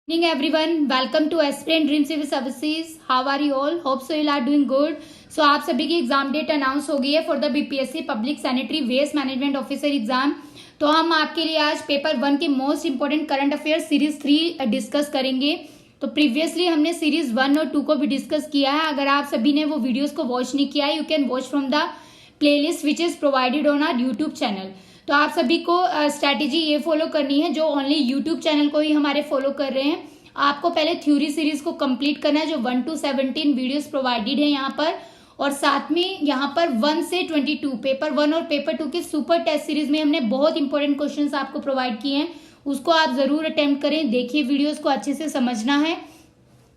Good evening everyone, welcome to Aspirant Dream Civil Services. How are you all? Hope so you are doing good. So आप सभी की exam date announce हो गई है for the BPSC public sanitary waste management officer exam. तो हम आपके लिए आज पेपर 1 के most important current affair series 3 discuss करेंगे। तो प्रीवियसली हमने सीरीज 1 और 2 को भी डिस्कस किया है। अगर आप सभी ने वो वीडियोस को वॉच नहीं किया है, you can watch from the playlist which is provided on our YouTube channel. तो आप सभी को स्ट्रैटेजी ये फॉलो करनी है, जो ओनली यूट्यूब चैनल को ही हमारे फॉलो कर रहे हैं। आपको पहले थ्योरी सीरीज को कंप्लीट करना है, जो 1 to 17 वीडियोस प्रोवाइडेड है यहाँ पर, और साथ में यहाँ पर 1 से 22 पेपर 1 और पेपर 2 के सुपर टेस्ट सीरीज में हमने बहुत इंपॉर्टेंट क्वेश्चंस आपको प्रोवाइड किए हैं। उसको आप जरूर अटेम्प्ट करें, देखिए वीडियोस को अच्छे से समझना है।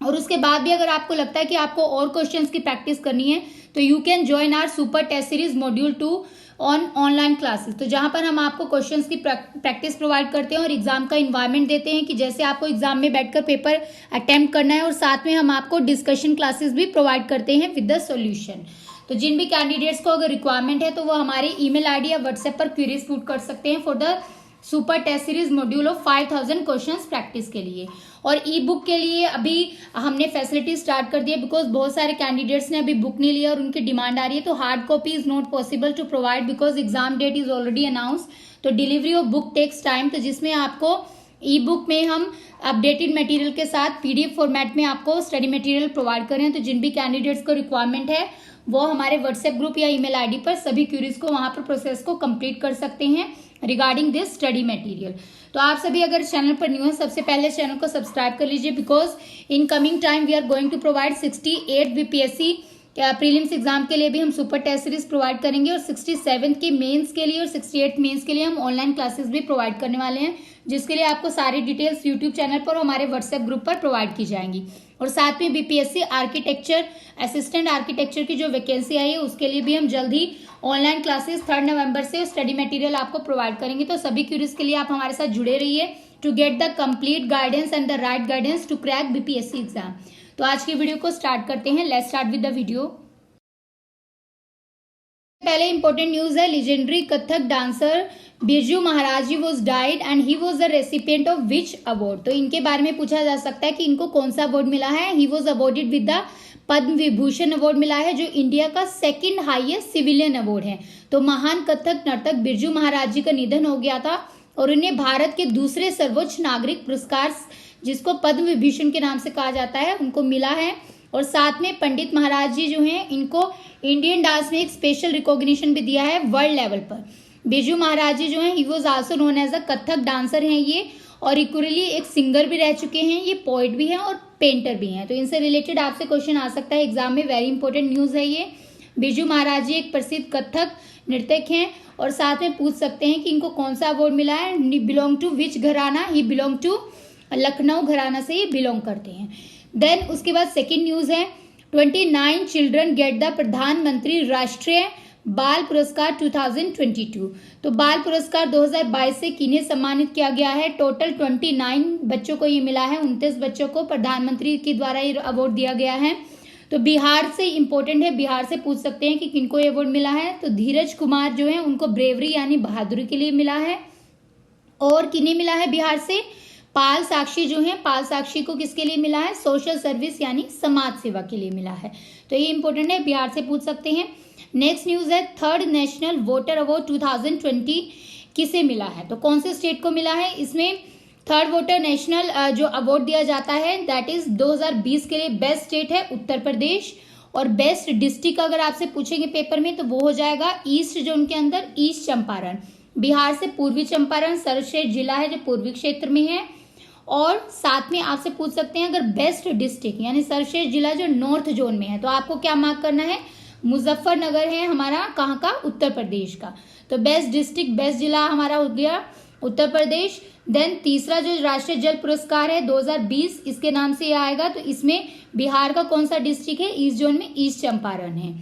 और उसके बाद भी अगर आपको लगता है कि आपको और क्वेश्चंस की प्रैक्टिस करनी है, तो you can join our super test series module 2 on online classes. तो जहां पर हम आपको क्वेश्चंस की प्रैक्टिस प्रोवाइड करते हैं और एग्जाम का इन्वायरमेंट देते हैं कि जैसे आपको एग्जाम में बैठकर पेपर अटेम्प्ट करना है, और साथ में हम आपको डिस्कशन क्लासेस भी प्रोवाइड करते हैं विद द सॉल्यूशन। तो जिन भी कैंडिडेट्स को अगर रिक्वायरमेंट है, तो वो हमारे ईमेल आईडी या व्हाट्सएप पर क्वेरीज पुट कर सकते हैं for the super test series module of 5000 questions practice के लिए। और ई बुक के लिए अभी हमने फैसिलिटी स्टार्ट कर दी है, बिकॉज बहुत सारे कैंडिडेट्स ने अभी बुक नहीं लिया और उनकी डिमांड आ रही है। तो hard copy is not possible to provide because exam date is already announce. तो delivery of book takes time, तो जिसमें आपको ई बुक में हम अपडेटेड मटेरियल के साथ पीडीएफ फॉर्मेट में आपको स्टडी मटेरियल प्रोवाइड करें। तो जिन भी कैंडिडेट्स को रिक्वायरमेंट है, वो हमारे व्हाट्सएप ग्रुप या ईमेल आईडी पर सभी क्यूरीज को वहां पर प्रोसेस को कंप्लीट कर सकते हैं रिगार्डिंग दिस स्टडी मटेरियल। तो आप सभी अगर चैनल पर न्यू है, सबसे पहले चैनल को सब्सक्राइब कर लीजिए, because in coming time we are going to provide 68 BPSC prelims exam के लिए भी हम सुपर टेस्ट सीरीज प्रोवाइड करेंगे, और 67 के मेंस के लिए और 68 मेंस के लिए हम ऑनलाइन क्लासेस भी प्रोवाइड करने वाले हैं, जिसके लिए आपको सारी डिटेल्स यूट्यूब चैनल पर और हमारे व्हाट्सएप ग्रुप पर प्रोवाइड की जाएंगी। और साथ में बीपीएससी आर्किटेक्चर असिस्टेंट आर्किटेक्चर की जो वैकेंसी आई है, उसके लिए भी हम जल्द ही ऑनलाइन क्लासेस 3 नवंबर से स्टडी मटेरियल आपको प्रोवाइड करेंगे। तो सभी क्यूरीज के लिए आप हमारे साथ जुड़े रहिए to get the complete guidance and the right guidance to crack BPSC exam. तो आज की वीडियो को स्टार्ट करते हैं। Let's start with the video. पहले इंपॉर्टेंट न्यूज है, legendary Kathak dancer Birju Maharaj ji was died and he was the recipient of which award. तो इनके बारे में पूछा जा सकता है कि इनको कौन सा अवार्ड मिला है। He was awarded with the Padma Vibhushan award मिला है, जो इंडिया का सेकंड हाईएस्ट सिविलियन अवार्ड है। तो महान कथक नर्तक बिरजू महाराज जी का निधन हो गया था, और उन्हें भारत के दूसरे सर्वोच्च नागरिक पुरस्कार, जिसको पद्म विभूषण के नाम से कहा जाता है, उनको मिला है। और साथ में पंडित महाराज जी जो हैं, इनको इंडियन डांस में एक स्पेशल रिकॉग्निशन भी दिया है वर्ल्ड लेवल पर। बिरजू महाराज जी जो हैं, he was also known as a Kathak dancer हैं ये, और इक्वली एक सिंगर भी रह चुके हैं, ये पोइट भी हैं और पेंटर भी हैं। तो इनसे रिलेटेड आपसे क्वेश्चन आ सकता है एग्जाम में, वेरी इंपॉर्टेंट न्यूज है ये। बिरजू महाराज जी एक प्रसिद्ध कथक नृतक हैं, और साथ में पूछ सकते हैं कि इनको कौन सा अवार्ड मिला है, बिलोंग टू विच घराना। ही बिलोंग टू लखनऊ घराना से ये बिलोंग करते हैं। देन उसके बाद सेकेंड न्यूज है, 29 चिल्ड्रन गेट द प्रधानमंत्री राष्ट्रीय बाल पुरस्कार 2022। तो बाल पुरस्कार 2022 से किन्हें सम्मानित किया गया है। टोटल 29 बच्चों को ये मिला है, 29 बच्चों को प्रधानमंत्री के द्वारा ये अवार्ड दिया गया है। तो बिहार से इंपॉर्टेंट है, बिहार से पूछ सकते हैं कि किनको ये अवार्ड मिला है। तो धीरज कुमार जो है, उनको ब्रेवरी यानी बहादुरी के लिए मिला है। और किन्हें मिला है बिहार से, पाल साक्षी जो है, पाल साक्षी को किसके लिए मिला है, सोशल सर्विस यानी समाज सेवा के लिए मिला है। तो ये इंपॉर्टेंट है, बिहार से पूछ सकते हैं। नेक्स्ट न्यूज है, 3rd नेशनल वोटर अवार्ड 2020 किसे मिला है। तो कौन से स्टेट को मिला है। इसमें 3rd वोटर नेशनल जो अवार्ड दिया जाता है, दैट इज 2020 के लिए बेस्ट स्टेट है उत्तर प्रदेश। और बेस्ट डिस्ट्रिक्ट अगर आपसे पूछेंगे पेपर में, तो वो हो जाएगा ईस्ट जोन के अंदर ईस्ट चंपारण। बिहार से पूर्वी चंपारण सर्वश्रेष्ठ जिला है, जो पूर्वी क्षेत्र में है। और साथ में आपसे पूछ सकते हैं अगर बेस्ट डिस्ट्रिक्ट यानी सर्वश्रेष्ठ जिला जो नॉर्थ जोन में है, तो आपको क्या मार्क करना है, मुजफ्फरनगर है हमारा, कहाँ का, उत्तर प्रदेश का। तो बेस्ट डिस्ट्रिक्ट बेस्ट जिला हमारा हो गया उत्तर प्रदेश। देन तीसरा जो राष्ट्रीय जल पुरस्कार है 2020, इसके नाम से आएगा। तो इसमें बिहार का कौन सा डिस्ट्रिक्ट है, ईस्ट जोन में ईस्ट चंपारण है।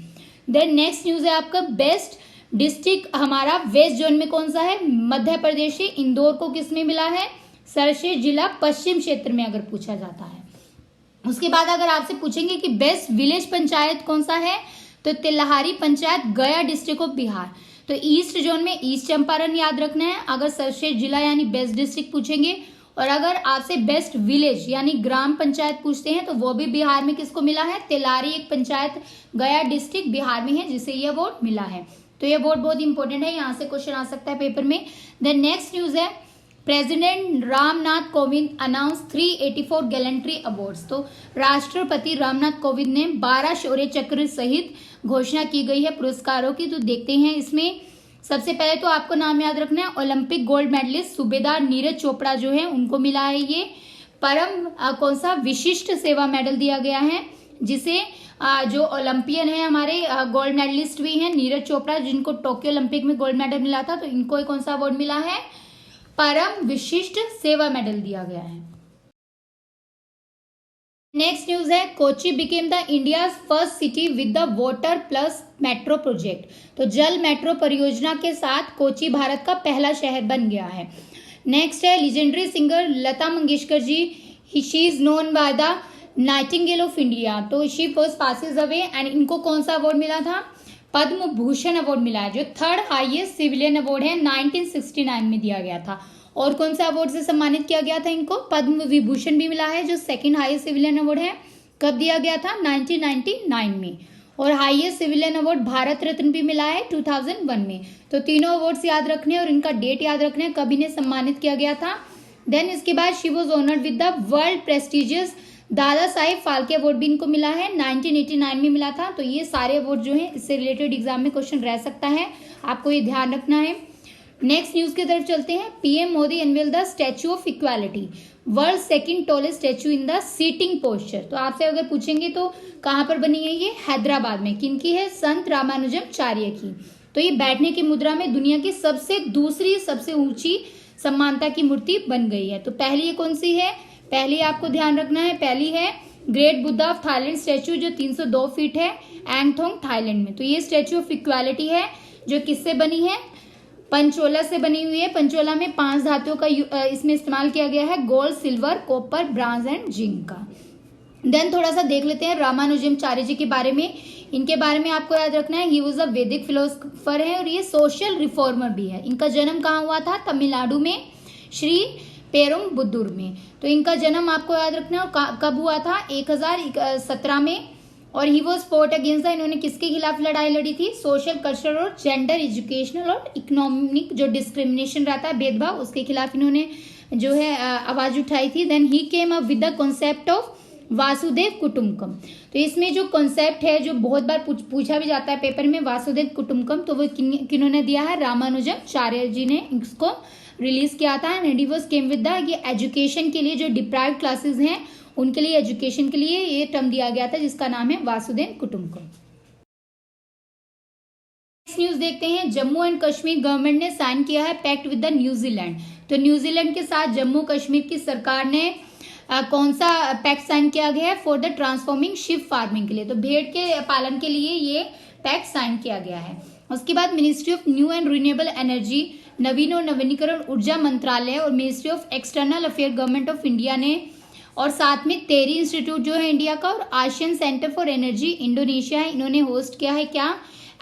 देन नेक्स्ट न्यूज है आपका, बेस्ट डिस्ट्रिक्ट हमारा वेस्ट जोन में कौन सा है, मध्य प्रदेश है। इंदौर को किसमें मिला है, सर्वश्रेष्ठ जिला पश्चिम क्षेत्र में अगर पूछा जाता है। उसके बाद अगर आपसे पूछेंगे कि बेस्ट विलेज पंचायत कौन सा है, तो तिलहारी पंचायत गया डिस्ट्रिक्ट ऑफ बिहार। तो ईस्ट जोन में ईस्ट चंपारण याद रखना है अगर सर्वश्रेष्ठ जिला यानी बेस्ट डिस्ट्रिक्ट पूछेंगे। और अगर आपसे बेस्ट विलेज यानी ग्राम पंचायत पूछते हैं तो वो भी बिहार में किसको मिला है, तेलारी एक पंचायत गया डिस्ट्रिक्ट बिहार में है जिसे ये अवार्ड मिला है। तो ये अवार्ड बहुत इंपॉर्टेंट है, यहाँ से क्वेश्चन आ सकता है पेपर में। देन नेक्स्ट न्यूज है president Ramnath Kovind announce 384 gallantry awards. तो राष्ट्रपति रामनाथ कोविंद ने 12 शौर्य चक्र सहित घोषणा की गई है पुरस्कारों की। तो देखते हैं इसमें सबसे पहले तो आपको नाम याद रखना है, ओलंपिक गोल्ड मेडलिस्ट सूबेदार नीरज चोपड़ा जो है उनको मिला है ये। परम कौन सा विशिष्ट सेवा मेडल दिया गया है, जिसे जो ओलंपियन है हमारे गोल्ड मेडलिस्ट भी हैं नीरज चोपड़ा, जिनको टोक्यो ओलंपिक में गोल्ड मेडल मिला था, तो इनको कौन सा अवार्ड मिला है, परम विशिष्ट सेवा मेडल दिया गया है। नेक्स्ट न्यूज है Kochi became the India's first city with the water plus metro project. तो जल मेट्रो परियोजना के साथ कोची भारत का पहला शहर बन गया है। नेक्स्ट है legendary singer Lata Mangeshkar ji, she is known by the nightingale of India. तो she first passes away and इनको कौन सा अवार्ड मिला था, पद्म भूषण अवार्ड मिला है, जो थर्ड हाईएस्ट सिविलियन अवार्ड है, 1969 में दिया गया था। और कौन सा अवार्ड से सम्मानित किया गया था इनको, पद्म विभूषण भी मिला है, जो सेकंड हाईएस्ट सिविलियन अवार्ड है, कब दिया गया था, 1999 में। और highest civilian award Bharat Ratna भी मिला है 2001 में। तो तीनों अवार्ड्स याद रखने और इनका डेट याद रखने, कब इन्हें सम्मानित किया गया था। देन इसके बाद she was honoured with the world prestigious दादा साहेब फाल्के अवार्ड भी इनको मिला है, 1989 में मिला था। तो ये सारे अवार्ड जो है इससे रिलेटेड एग्जाम में क्वेश्चन रह सकता है, आपको ये ध्यान रखना है। नेक्स्ट न्यूज की तरफ चलते हैं। PM Modi unveil the statue of equality, world second tallest statue in the sitting posture. तो आपसे अगर पूछेंगे तो कहाँ पर बनी है ये, हैदराबाद में। किनकी है, संत रामानुजमचार्य की। तो ये बैठने की मुद्रा में दुनिया की दूसरी सबसे ऊंची सम्मानता की मूर्ति बन गई है। तो पहली ये कौन सी है, पहली आपको ध्यान रखना है, पहली है great Buddha of Thailand statue, जो 302 फीट है, एंगथोंग थाईलैंड में। तो ये स्टैच्यू ऑफ इक्वालिटी है, जो किससे बनी है, पंचोला से बनी हुई है। पंचोला में 5 धातुओं का इसमें इस्तेमाल किया गया है, gold, silver, copper, bronze and zinc का। देन थोड़ा सा देख लेते हैं रामानुजमचार्य जी के बारे में। इनके बारे में आपको याद रखना है, ही वॉज अ वैदिक फिलोसफर है और ये सोशल रिफॉर्मर भी है। इनका जन्म कहाँ हुआ था, तमिलनाडु में, श्री पेरुम्बुदूर में। तो इनका जन्म आपको याद रखना है, कब हुआ था, 1017 में। और he was fought against the, इन्होंने किसके खिलाफ लड़ाई लड़ी थी, सोशल, कल्चरल और जेंडर, एजुकेशनल और इकोनॉमिक जो डिस्क्रिमिनेशन रहता है, भेदभाव, उसके खिलाफ इन्होंने जो है आवाज उठाई थी। Then he came up with the concept of वासुदेव कुटुंबकम। तो इसमें जो कॉन्सेप्ट है जो बहुत बार पूछा भी जाता है पेपर में, वासुदेव कुटुंबकम, तो वो किन्होंने दिया है, रामानुजमचार्य जी ने इसको रिलीज किया था। And he was came with the, ये एजुकेशन के लिए जो डिप्राइव्ड क्लासेस हैं उनके लिए, एजुकेशन के लिए ये टर्म दिया गया था, जिसका नाम है वासुदेव कुटुंबकम। नेक्स्ट न्यूज देखते हैं। जम्मू एंड कश्मीर गवर्नमेंट ने साइन किया है पैक्ट विद द न्यूजीलैंड। तो न्यूजीलैंड के साथ जम्मू कश्मीर की सरकार ने कौन सा पैक्ट साइन किया गया है, for the transforming ship farming के लिए। तो भेड़ के पालन के लिए ये पैक्ट साइन किया गया है। उसके बाद ministry of new and renewable energy, नवीन और नवीनीकरण ऊर्जा मंत्रालय और ministry of external affair government of India ने, और साथ में टेरी इंस्टीट्यूट जो है इंडिया का, और ASEAN centre for energy Indonesia है, इन्होंने होस्ट किया है क्या,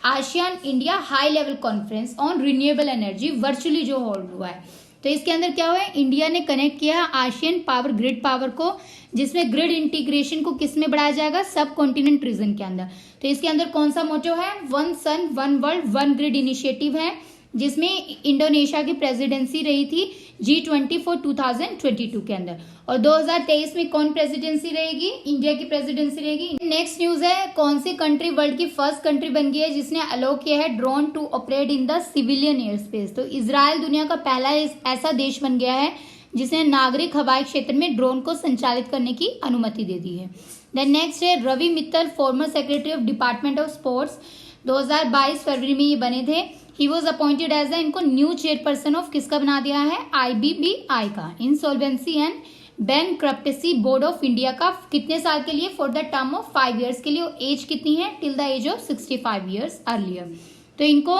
ASEAN India high level conference on renewable energy, virtually जो होल्ड हुआ है। तो इसके अंदर क्या हुआ है, इंडिया ने कनेक्ट किया आसियान पावर ग्रिड पावर को, जिसमें ग्रिड इंटीग्रेशन को किस में बढ़ाया जाएगा, सब कॉन्टिनेंट रीजन के अंदर। तो इसके अंदर कौन सा मोटो है, one sun one world one grid initiative है, जिसमें इंडोनेशिया की प्रेसिडेंसी रही थी G20 फॉर 2022 के अंदर। और 2023 में कौन प्रेसिडेंसी रहेगी, इंडिया की प्रेसिडेंसी रहेगी। नेक्स्ट न्यूज है, कौन सी कंट्री वर्ल्ड की फर्स्ट कंट्री बन गई है जिसने अलाउ किया है drone to operate in the civilian air space. तो इजराइल दुनिया का पहला ऐसा देश बन गया है जिसने नागरिक हवाई क्षेत्र में ड्रोन को संचालित करने की अनुमति दे दी है। देन नेक्स्ट है Ravi Mittal, former secretary of department of sports, 2022 फरवरी में ये बने थे। ही वॉज अपॉइंटेड एज इनको न्यू चेयरपर्सन ऑफ किसका बना दिया है, IBBI का, insolvency and bankruptcy board of India का। कितने साल के लिए, for the term of 5 years के लिए। एज कितनी है, till the age of 65 years earlier. तो इनको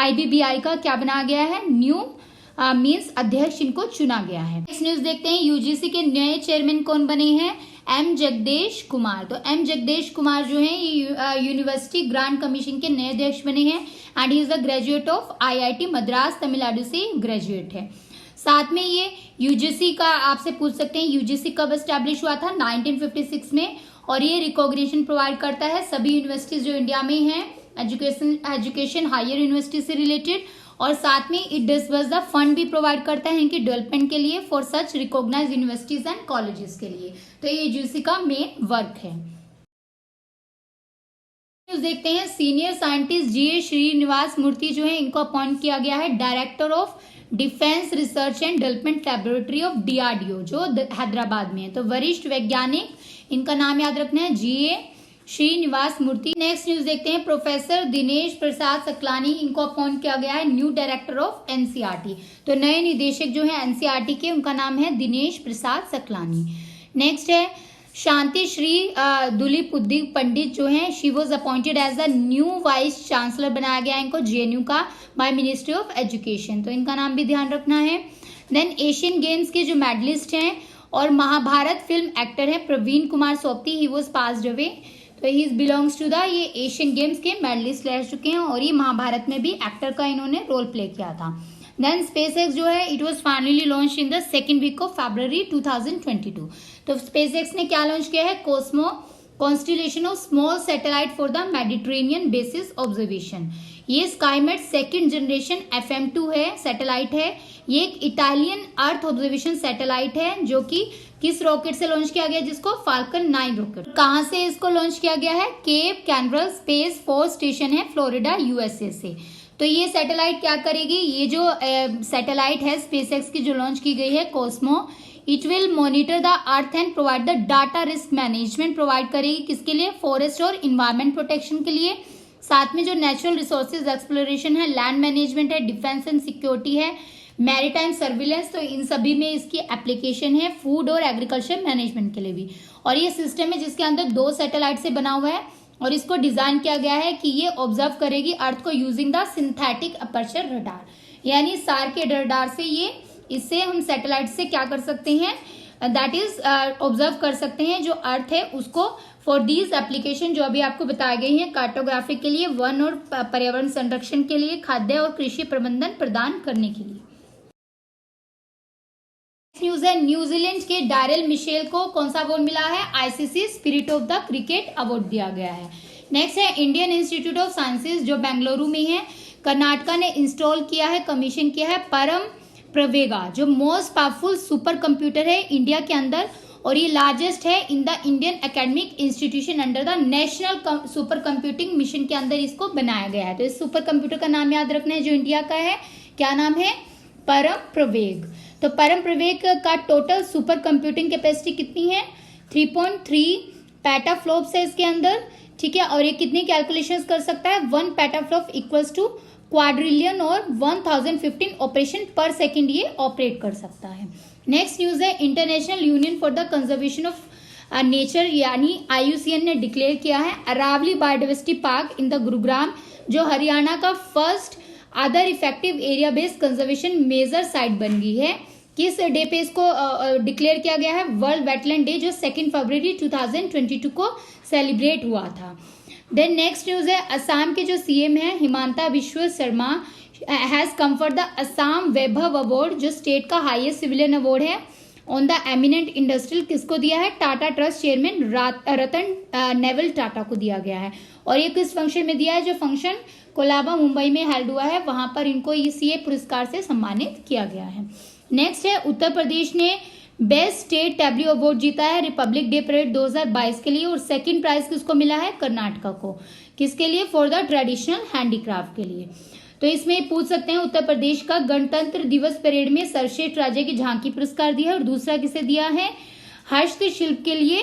IBBI का क्या बना गया है, न्यू मीन्स अध्यक्ष इनको चुना गया है। नेक्स्ट न्यूज देखते हैं, यूजीसी के नए चेयरमैन कौन बने हैं, M जगदेश कुमार। तो M जगदेश कुमार जो है ये यूनिवर्सिटी ग्रांट कमीशन के नए अध्यक्ष बने हैं and he is a graduate of IIT Madras, Tamil Nadu से ग्रेजुएट है। साथ में ये यूजीसी का आपसे पूछ सकते हैं, यूजीसी कब एस्टैब्लिश हुआ था? 1956 में। और ये रिकॉग्निशन प्रोवाइड करता है सभी यूनिवर्सिटीज जो इंडिया में हैं एजुकेशन हायर यूनिवर्सिटी से रिलेटेड, और साथ में इट डिसबर्स द फंड भी प्रोवाइड करता है इनकी डेवलपमेंट के लिए for such recognised universities and colleges के लिए। तो ये यूजीसी का मेन वर्क है। देखते हैं सीनियर साइंटिस्ट जी श्रीनिवास मूर्ति जो है इनको अपॉइंट किया गया है director of defence research and development laboratory of DRDO जो हैदराबाद में है। तो वरिष्ठ वैज्ञानिक, इनका नाम याद रखना है जी श्रीनिवास मूर्ति। नेक्स्ट न्यूज देखते हैं प्रोफेसर दिनेश प्रसाद सकलानी, इनको अपॉइंट किया गया है न्यू डायरेक्टर ऑफ एनसीईआरटी। तो नए निदेशक जो है एनसीईआरटी के, उनका नाम है दिनेश प्रसाद सकलानी। नेक्स्ट है शांति श्री दुलीपुद्दी पंडित जो है, she was appointed as the new vice chancellor, बनाया गया इनको जेएनयू का बाय मिनिस्ट्री ऑफ एजुकेशन। तो इनका नाम भी ध्यान रखना है। देन एशियन गेम्स के जो मेडलिस्ट हैं और महाभारत फिल्म एक्टर है Praveen Kumar सोपती, he was passed away. तो ही बिलोंग्स टू द, ये एशियन गेम्स के मेडलिस्ट रह चुके हैं और ये महाभारत में भी एक्टर का इन्होंने रोल प्ले किया था। देन स्पेसएक्स जो है it was finally launch in the second week of February 2022। तो स्पेसएक्स ने क्या लॉन्च किया है? Cosmo constellation of small satellite for the Mediterranean basis observation. ये स्काईमेट सेकेंड जनरेशन FM2 है, सैटेलाइट है। ये एक इटालियन अर्थ ऑब्जर्वेशन सैटेलाइट है जो कि किस रॉकेट से लॉन्च किया गया, जिसको फाल्कन 9 रॉकेट। कहां से इसको लॉन्च किया गया है? केप कैनवरल स्पेस फोर्स स्टेशन है फ्लोरिडा यूएसए से। तो ये सैटेलाइट क्या करेगी? ये जो सैटेलाइट है स्पेसएक्स की जो लॉन्च की गई है Cosmo, it will monitor the earth and provide the data risk management provide करेगी। किसके लिए? फॉरेस्ट और इन्वायरमेंट प्रोटेक्शन के लिए। साथ में जो नेचुरल रिसोर्सेज एक्सप्लोरेशन है, लैंड मैनेजमेंट है, डिफेंस एंड सिक्योरिटी है, मैरीटाइम सर्विलेंस, तो इन सभी में इसकी एप्लीकेशन है, फूड और एग्रीकल्चर मैनेजमेंट के लिए भी। और ये सिस्टम है जिसके अंदर 2 सैटेलाइट से बना हुआ है और इसको डिजाइन किया गया है कि ये ऑब्जर्व करेगी अर्थ को using the synthetic aperture radar, यानी सार के रडार से ये, इससे हम सैटेलाइट से क्या कर सकते हैं, दैट इज ऑब्जर्व कर सकते हैं जो अर्थ है उसको फॉर दीज एप्लीकेशन जो अभी आपको बताई गई है, कार्टोग्राफी के लिए, वन और पर्यावरण संरक्षण के लिए, खाद्य और कृषि प्रबंधन प्रदान करने के लिए। न्यूज है न्यूजीलैंड के डायरल मिशेल को कौन सा अवार्ड मिला है? ICC spirit of the cricket award दिया गया है। नेक्स्ट है इंडियन इंस्टीट्यूट ऑफ साइंसेज जो बेंगलुरु में है, कर्नाटका ने इंस्टॉल किया है, कमीशन किया है परम प्रवेगा जो मोस्ट पावरफुल सुपर कंप्यूटर है इंडिया के अंदर, और ये लार्जेस्ट है in the Indian academic institution under the national super computing mission के अंदर इसको बनाया गया है। तो इस सुपर कंप्यूटर का नाम याद रखना है जो इंडिया का है, क्या नाम है? परम प्रवेग। तो परम प्रवेग का टोटल सुपर कंप्यूटिंग कैपेसिटी कितनी है? 3.3 पेटाफ्लॉप्स है इसके अंदर, ठीक है। और ये कितनी कैलकुलेशंस कर सकता है? 1 पेटाफ्लॉप इक्वल्स टू क्वाड्रिलियन और 1015 ऑपरेशन पर सेकेंड ये ऑपरेट कर सकता है। नेक्स्ट न्यूज है International Union for the Conservation of Nature यानी IUCN ने डिक्लेयर किया है Aravalli biodiversity park in the Gurugram जो हरियाणा का first other effective area based conservation measure site बन गई है। किस डे पे इसको डिक्लेयर किया गया है? वर्ल्ड वेटलैंड डे जो 2 फरवरी 2022 को सेलिब्रेट हुआ था। देन नेक्स्ट न्यूज है असम के जो CM है Himanta Biswa Sharma has come for the Assam Vaibhav award जो स्टेट का हाईएस्ट सिविलियन अवार्ड है ऑन द एमिनेंट इंडस्ट्रियल। किसको दिया है? टाटा ट्रस्ट चेयरमैन रतन नेवल टाटा को दिया गया है। और ये किस फंक्शन में दिया है? जो फंक्शन कोलाबा मुंबई में हेल्ड हुआ है वहां पर इनको इसी पुरस्कार से सम्मानित किया गया है। नेक्स्ट है उत्तर प्रदेश ने बेस्ट स्टेट टैब्ल्यू अवार्ड जीता है रिपब्लिक डे परेड 2022 के लिए, और सेकंड प्राइज किसको मिला है? कर्नाटका को। किसके लिए? फॉर द ट्रेडिशनल हैंडीक्राफ्ट के लिए। तो इसमें पूछ सकते हैं उत्तर प्रदेश का गणतंत्र दिवस परेड में सर्वश्रेष्ठ राज्य की झांकी पुरस्कार दिया है, और दूसरा किसे दिया है? हस्तशिल्प के लिए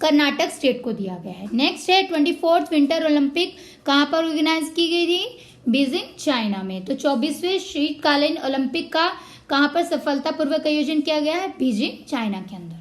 कर्नाटक स्टेट को दिया गया है। नेक्स्ट है 24th विंटर ओलंपिक कहां पर ऑर्गेनाइज की गई थी? बीजिंग चाइना में। तो 24वें शीतकालीन ओलंपिक का कहां पर सफलतापूर्वक आयोजन किया गया है? बीजिंग चाइना के अंदर।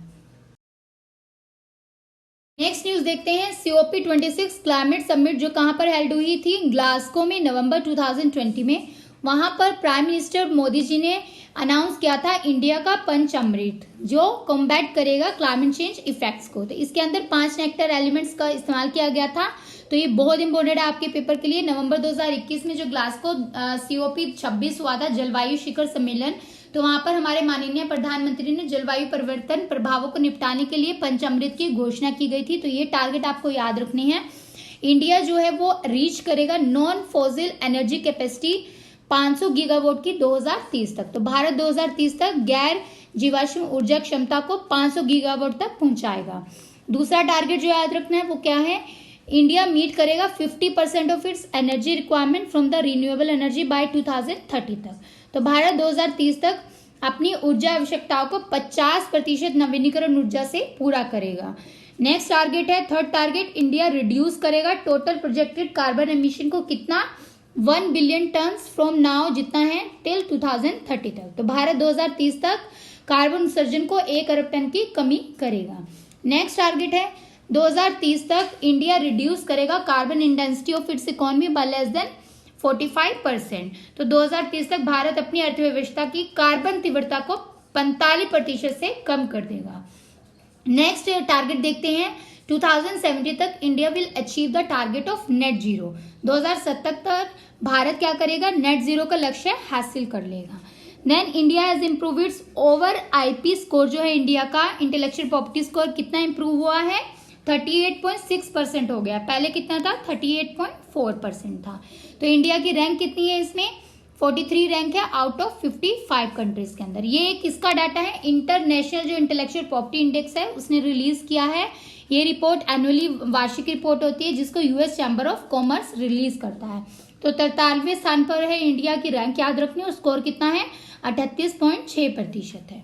नेक्स्ट न्यूज देखते हैं COP26 क्लाइमेट समिट जो कहां पर हेल्ड हुई थी? ग्लासगो में नवंबर 2020 में। वहां पर प्राइम मिनिस्टर मोदी जी ने अनाउंस किया था इंडिया का पंचामृत जो कॉम्बैट करेगा क्लाइमेट चेंज इफेक्ट्स को। तो इसके अंदर 5 नेक्टर एलिमेंट्स का इस्तेमाल किया गया था। तो ये बहुत इंपॉर्टेंट है आपके पेपर के लिए। नवंबर 2021 में जो ग्लासगो COP26 हुआ था जलवायु शिखर सम्मेलन, तो वहां पर हमारे माननीय प्रधानमंत्री ने जलवायु परिवर्तन प्रभावों को निपटाने के लिए पंचामृत की घोषणा की गई थी। तो ये टारगेट आपको याद रखनी है। इंडिया जो है वो रीच करेगा non fossil energy capacity 500 gigawatt की 2030 तक। तो भारत 2030 तक गैर जीवाश्म ऊर्जा क्षमता को 500 गीगावाट तक पहुंचाएगा। दूसरा टारगेट जो याद रखना है वो क्या है, इंडिया मीट करेगा 50% of its energy requirement from the renewable energy by 2030 तक। तो भारत 2030 तक अपनी ऊर्जा आवश्यकताओं को 50% नवीनीकरण ऊर्जा से पूरा करेगा। नेक्स्ट टारगेट है, थर्ड टारगेट, इंडिया रिड्यूस करेगा टोटल प्रोजेक्टेड कार्बन एमिशन को कितना, 1 बिलियन टन फ्रॉम नाउ जितना है टिल 2030 तक। तो भारत 2030 तक कार्बन उत्सर्जन को 1 अरब टन की कमी करेगा। नेक्स्ट टारगेट है 2030 तक इंडिया रिड्यूस करेगा carbon intensity of its economy bye less than 45%। तो 2030 तक भारत अपनी अर्थव्यवस्था की कार्बन तीव्रता को 45% से कम कर देगा। नेक्स्ट टारगेट देखते हैं, 2070 तक India will achieve the target of net zero. 2070 तक भारत क्या करेगा, नेट जीरो का लक्ष्य हासिल कर लेगा। Then India has improve its over IP score, जो है इंडिया का इंटेलेक्चुअल प्रॉपर्टी स्कोर कितना इंप्रूव हुआ है, 38.6% हो गया। पहले कितना था, 38.4% था। तो इंडिया की रैंक कितनी है इसमें, 43 रैंक है आउट ऑफ 55 कंट्रीज के अंदर। ये किसका डाटा है, इंटरनेशनल जो इंटेलेक्चुअल प्रॉपर्टी इंडेक्स है उसने रिलीज किया है। ये रिपोर्ट एनुअली वार्षिक रिपोर्ट होती है जिसको US chamber of commerce release करता है। तो 43वें स्थान पर है इंडिया की रैंक, याद रखनी है। और स्कोर कितना है, 38.6% है।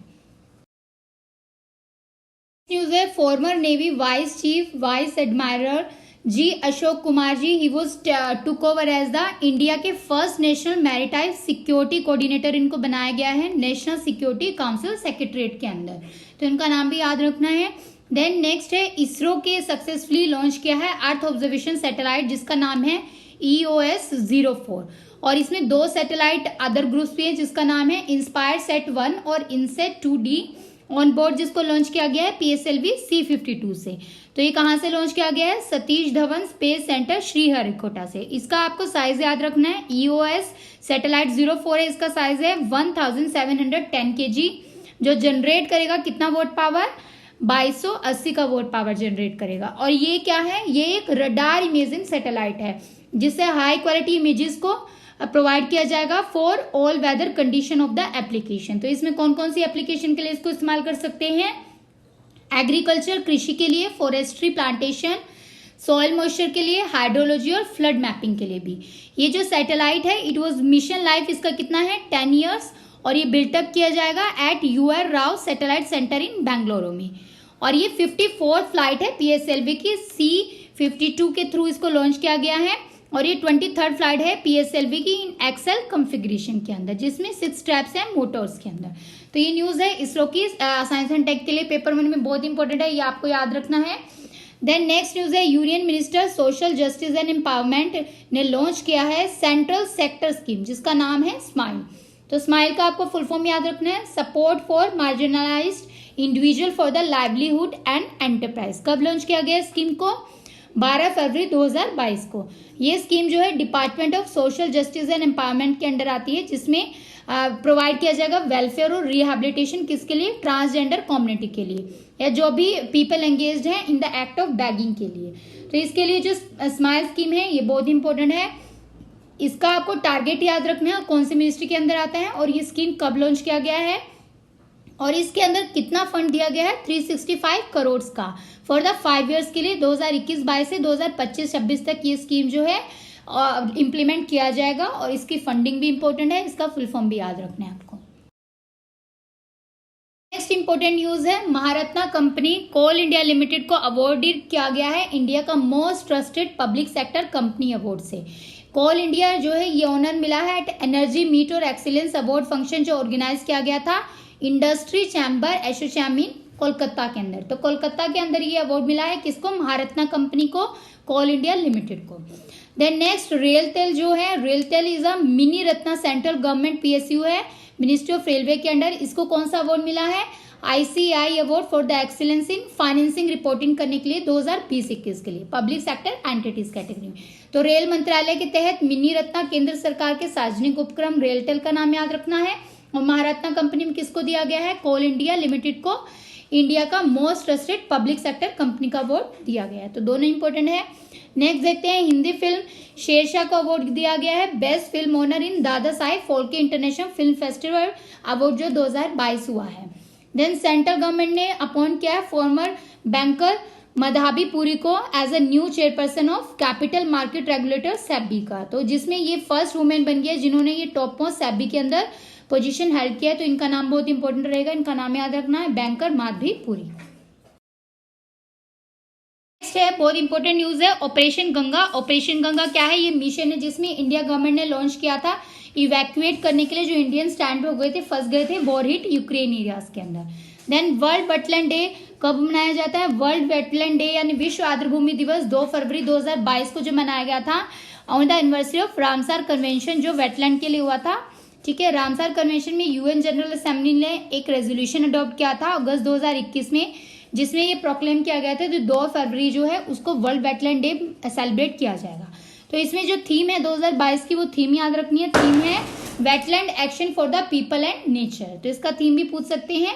न्यूज है, former navy vice chief vice admiral G Ashok Kumar ji, he was took over as the India के first national maritime security coordinator. इनको बनाया गया है नेशनल सिक्योरिटी काउंसिल सेक्रेटरीट के अंदर, तो इनका नाम भी याद रखना है। देन नेक्स्ट है, इसरो के सक्सेसफुली लॉन्च किया है अर्थ ऑब्जर्वेशन सैटेलाइट जिसका नाम है EOS-04, और इसमें 2 सैटेलाइट अदर ग्रुप्स भी है जिसका नाम है इंस्पायर सेट 1 और इनसेट 2D ऑन बोर्ड, जिसको लॉन्च किया गया है PSLV C-52 से। तो ये कहाँ से लॉन्च किया गया है, सतीश धवन स्पेस सेंटर श्रीहरिकोटा से। इसका आपको साइज याद रखना है, EOS सैटेलाइट 04 है, इसका साइज है 1710 kg, जो जनरेट करेगा कितना वोट पावर, 2280 का वोट पावर जनरेट करेगा। और ये क्या है, ये एक रडार इमेजिंग सैटेलाइट है जिससे हाई क्वालिटी इमेजेस को प्रोवाइड किया जाएगा for all weather condition of the application. तो इसमें कौन कौन सी एप्लीकेशन के लिए इसको इस्तेमाल कर सकते हैं, एग्रीकल्चर कृषि के लिए, फॉरेस्ट्री प्लांटेशन, सॉइल मॉइस्चर के लिए, हाइड्रोलॉजी और फ्लड मैपिंग के लिए भी। ये जो सैटेलाइट है इट वाज मिशन लाइफ इसका कितना है, 10 ईयर्स, और ये बिल्टअप किया जाएगा at UR Rao satellite centre in Bengaluru में। और ये 54th फ्लाइट है PSLV की, C-52 के थ्रू इसको लॉन्च किया गया है। और ये 23rd फ्लाइट है PSLV की इन एक्सेल कॉन्फ़िगरेशन के अंदर, जिसमें 6 स्ट्रैप्स हैं मोटर्स के अंदर। तो ये न्यूज़ है इसरो की साइंस एंड टेक के लिए, पेपर 1 में बहुत इंपॉर्टेंट है, ये आपको याद रखना है। देन नेक्स्ट न्यूज़ है, union minister social justice and empowerment ने लॉन्च किया है सेंट्रल सेक्टर स्कीम जिसका नाम है स्माइल। तो स्माइल का आपको फुल फॉर्म याद रखना है, support for marginalised individual for the livelihood and enterprise. कब लॉन्च किया गया स्कीम को, 12 फरवरी 2022 को। ये स्कीम जो है department of social justice and empowerment के अंडर आती है, जिसमें प्रोवाइड किया जाएगा वेलफेयर और रिहेबिलिटेशन किसके लिए, ट्रांसजेंडर कम्युनिटी के लिए, या जो भी पीपल एंगेज्ड हैं in the act of bagging के लिए। तो इसके लिए जो स्माइल स्कीम है ये बहुत इंपॉर्टेंट है, इसका आपको टारगेट याद रखना है, कौन सी मिनिस्ट्री के अंदर आता है और ये स्कीम कब लॉन्च किया गया है, और इसके अंदर कितना फंड दिया गया है, 365 करोड़ का फॉर द 5 ईयर्स के लिए, 2021-22 से 2025-26 तक ये स्कीम जो है इम्प्लीमेंट किया जाएगा। और इसकी फंडिंग भी इंपॉर्टेंट है, इसका फुल फॉर्म भी याद रखना है आपको। नेक्स्ट इंपॉर्टेंट न्यूज है, महारत्ना कंपनी कोल इंडिया लिमिटेड को अवॉर्डेड किया गया है इंडिया का most trusted public sector company award से। कोल इंडिया जो है ये ऑनर मिला है एट एनर्जी मीट और एक्सीलेंस अवार्ड फंक्शन जो ऑर्गेनाइज किया गया था इंडस्ट्री चैम्बर एसोचैम इन कोलकाता के अंदर। तो कोलकाता के अंदर ये अवार्ड मिला है किसको, महारत्ना कंपनी को, कोल इंडिया लिमिटेड को। देन नेक्स्ट रेलटेल जो है, RailTel is a mini Ratna central government PSU है मिनिस्ट्री ऑफ रेलवे के अंडर। इसको कौन सा अवार्ड मिला है, ICI award for the excellence in financing reporting करने के लिए 2020-21 के लिए पब्लिक सेक्टर एंटिटीज कैटेगरी में। तो रेल मंत्रालय के तहत मिनी रत्ना केंद्र सरकार के सार्वजनिक उपक्रम रेलटेल का नाम याद रखना है, और महारत्ना कंपनी में किसको दिया गया है? कोल इंडिया लिमिटेड को इंडिया का most trusted public sector company का अवार्ड दिया गया है। तो दोनों इंपॉर्टेंट है। नेक्स्ट देखते हैं, हिंदी फिल्म शेरशाह को अवार्ड दिया गया है best film honour in Dada Saheb Phalke international film festival award जो 2022 हुआ है। देन सेंट्रल गवर्नमेंट ने अपॉइंट किया है फॉर्मर बैंकर मधाबी पुरी को as a new chairperson of capital market regulator SEBI का, तो जिसमें ये फर्स्ट वुमेन बन गया जिन्होंने ये टॉप मोस्ट सेबी के अंदर पोजीशन हेल्ड किया है। तो इनका नाम बहुत इंपॉर्टेंट रहेगा, इनका नाम याद रखना है, बैंकर माधवी पुरी। नेक्स्ट है, बहुत इंपॉर्टेंट न्यूज है, ऑपरेशन गंगा। ऑपरेशन गंगा क्या है? ये मिशन है जिसमें इंडिया गवर्नमेंट ने लॉन्च किया था इवैक्यूएट करने के लिए जो इंडियन स्टैंड हो गए थे, फंस गए थे वॉर हिट यूक्रेन एरियाज के अंदर। देन वर्ल्ड वेटलैंड डे कब मनाया जाता है? वर्ल्ड वेटलैंड डे यानी विश्व आर्द्रभूमि दिवस 2 फरवरी 2022 को जो मनाया गया था on the anniversary of Ramsar convention जो वेटलैंड के लिए हुआ था। ठीक है, रामसार कन्वेंशन में यूएन जनरल असेंबली ने एक रेजोल्यूशन अडॉप्ट किया था अगस्त 2021 में, जिसमें ये प्रोक्लेम किया गया था कि 2 फरवरी जो है उसको वर्ल्ड वेटलैंड डे सेलिब्रेट किया जाएगा। तो इसमें जो थीम है 2022 की, वो थीम याद रखनी है, थीम है wetland action for the people and nature. तो इसका थीम भी पूछ सकते हैं।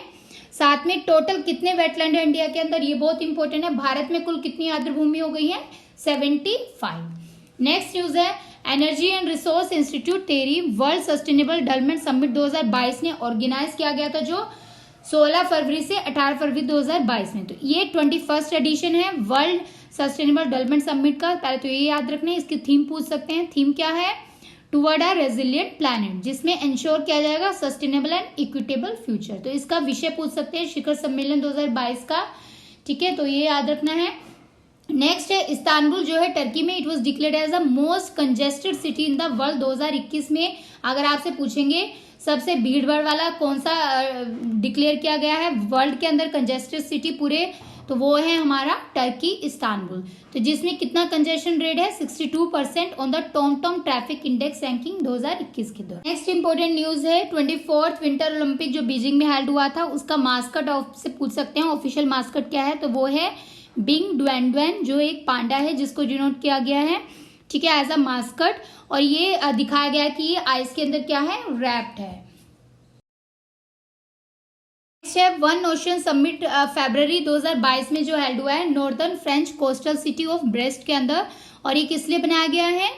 साथ में टोटल कितने वेटलैंड है इंडिया के अंदर, ये बहुत इंपॉर्टेंट है। भारत में कुल कितनी आर्द्रभूमि हो गई है? 75। नेक्स्ट न्यूज है, Energy and Resource Institute TERI World Sustainable Development Summit 2022 ने ऑर्गेनाइज किया गया था जो 16 फरवरी से 18 फरवरी 2022 में। तो ये 21st एडिशन है वर्ल्ड सस्टेनेबल डेवलपमेंट समिट का। पहले तो ये याद रखना है, इसकी थीम पूछ सकते हैं। थीम क्या है? टुवर्ड अ रेजिलिएंट प्लैनेट, जिसमें इंश्योर किया जाएगा सस्टेनेबल एंड इक्विटेबल फ्यूचर। तो इसका विषय पूछ सकते हैं शिखर सम्मेलन 2022 का। ठीक है, तो ये याद रखना है। नेक्स्ट है, इस्तांबुल जो है टर्की में, it was declared as the most congested city in the world 2021 में। अगर आपसे पूछेंगे सबसे भीड़ भाड़ वाला कौन सा डिक्लेयर किया गया है वर्ल्ड के अंदर कंजेस्टेड सिटी पूरे, तो वो है हमारा टर्की इस्तांबुल। तो जिसमें कितना कंजेशन रेट है? 62% on the Tom traffic index ranking 2021 के दौरान। नेक्स्ट इंपॉर्टेंट न्यूज है, 24th विंटर ओलंपिक जो बीजिंग में हेल्ड हुआ था उसका मास्कट आपसे पूछ सकते हैं, ऑफिशियल मास्कट क्या है? तो वो है बिंग ड्वेन जो एक पांडा है जिसको डिनोट किया गया है, ठीक है, एज अ मास्कट। और ये दिखाया गया कि ये आइस के अंदर क्या है? रैप्ड है। वन ओशन समिट फरवरी 2022 में जो हेल्ड हुआ है northern French coastal city of breast के अंदर, और ये किस लिए बनाया गया है?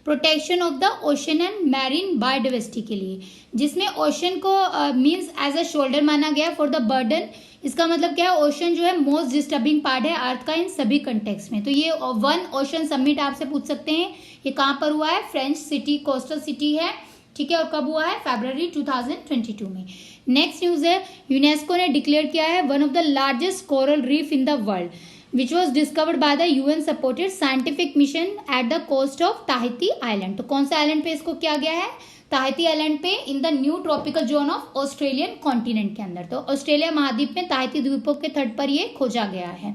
Protection of the ocean and marine biodiversity के लिए, जिसमें ओशन को मींस एज अ शोल्डर माना गया फॉर द बर्डन। इसका मतलब क्या है? ओशन जो है मोस्ट डिस्टर्बिंग पार्ट है अर्थ का इन सभी कंटेक्स्ट में। तो ये वन ओशन समिट आपसे पूछ सकते हैं, ये कहाँ पर हुआ है? फ्रेंच सिटी कोस्टल सिटी है, ठीक है, और कब हुआ है? फरवरी 2022 में। नेक्स्ट न्यूज है, यूनेस्को ने डिक्लेयर किया है one of the largest coral reef in the world which was discovered by the UN supported scientific mission at the coast of Tahiti island. तो कौन सा आइलैंड पे इसको किया गया है? ताहिती आइलैंड पे in the new tropical zone of Australian continent के अंदर। तो ऑस्ट्रेलिया महाद्वीप में ताहिती द्वीपों के तट पर ये खोजा गया है।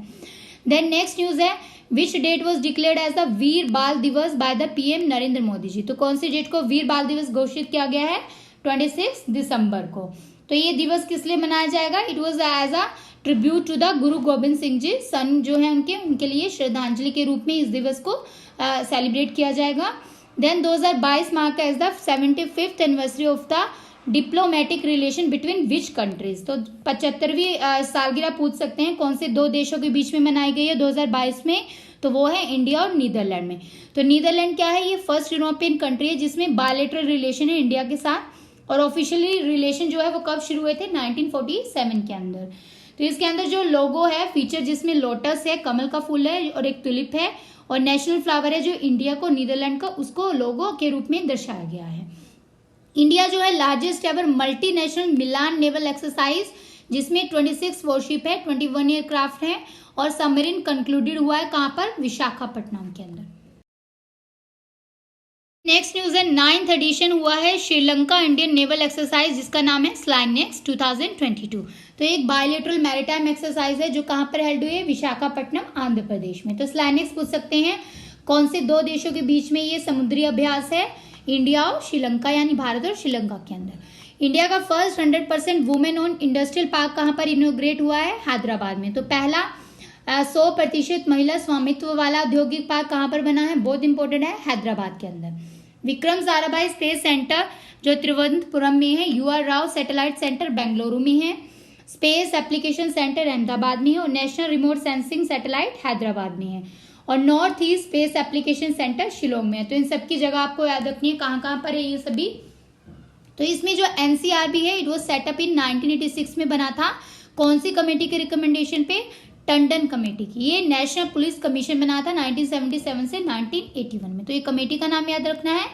देन नेक्स्ट न्यूज है, which date was declared as the Veer Baal Diwas by the PM Narendra Modi ji. तो कौन सी डेट को वीर बाल दिवस घोषित किया गया है? 26 दिसंबर को। तो ये दिवस किस लिए मनाया जाएगा? It was as a tribute to the Guru Gobind Singh ji, सन जो है उनके लिए श्रद्धांजलि के रूप में इस दिवस को सेलिब्रेट किया जाएगा। Then 2022 mark as the 75th anniversary of the diplomatic relation between which countries. तो 75वीं सालगिरह पूछ सकते हैं, कौन से दो देशों के बीच में मनाई गई है 2022 में? तो वो है इंडिया और नीदरलैंड में। तो नीदरलैंड क्या है? ये फर्स्ट यूरोपियन कंट्री है जिसमें बायलैटरल रिलेशन है इंडिया के साथ, और ऑफिशियली रिलेशन जो है वो कब शुरू हुए थे? 1947 के अंदर। तो इसके अंदर जो लोगो है, फीचर जिसमें लोटस है, कमल का फूल है और एक टुलिप है, और नेशनल फ्लावर है जो इंडिया को नीदरलैंड का उसको लोगो के रूप में दर्शाया गया है। इंडिया जो है लार्जेस्ट एवर मल्टीनेशनल मिलान नेवल एक्सरसाइज जिसमें 26 वॉरशिप है, 21 एयरक्राफ्ट है और सबमरीन कंक्लूडेड हुआ है कहां पर? विशाखापट्टनम के अंदर। नेक्स्ट न्यूज है, 9th एडिशन हुआ है श्रीलंका इंडियन नेवल एक्सरसाइज जिसका नाम है स्लाइनेक्स 2022। तो एक बायलेटरल मैरिटाइम एक्सरसाइज है जो कहां पर हेल्ड हुई है? विशाखापट्टनम आंध्र प्रदेश में। तो स्लाइनेक्स पूछ सकते हैं, कौन से दो देशों के बीच में ये समुद्री अभ्यास है? इंडिया और श्रीलंका, यानी भारत और श्रीलंका के अंदर। इंडिया का first 100% women own industrial park कहां पर इनोग्रेट हुआ है? हैदराबाद में। तो पहला 100% महिला स्वामित्व वाला औद्योगिक पार्क कहां पर बना है? बहुत इंपॉर्टेंट है, हैदराबाद के अंदर। विक्रम साराभाई स्पेस सेंटर जो तिरुवनंतपुरम में है, UR Rao satellite centre Bengaluru में है, स्पेस एप्लीकेशन सेंटर अहमदाबाद में है और national remote sensing satellite Hyderabad में है और north east space application centre Shillong में है। तो इन सब की जगह आपको याद रखनी है कहाँ कहाँ पर है ये सभी। तो इसमें जो NCRB है इट वाज सेटअप इन 1986 में बना था। कौन सी कमेटी के रिकमेंडेशन पे? टंडन कमेटी की। ये नेशनल पुलिस कमीशन बना था 1977 से 1981 में। तो ये कमेटी का नाम याद रखना है।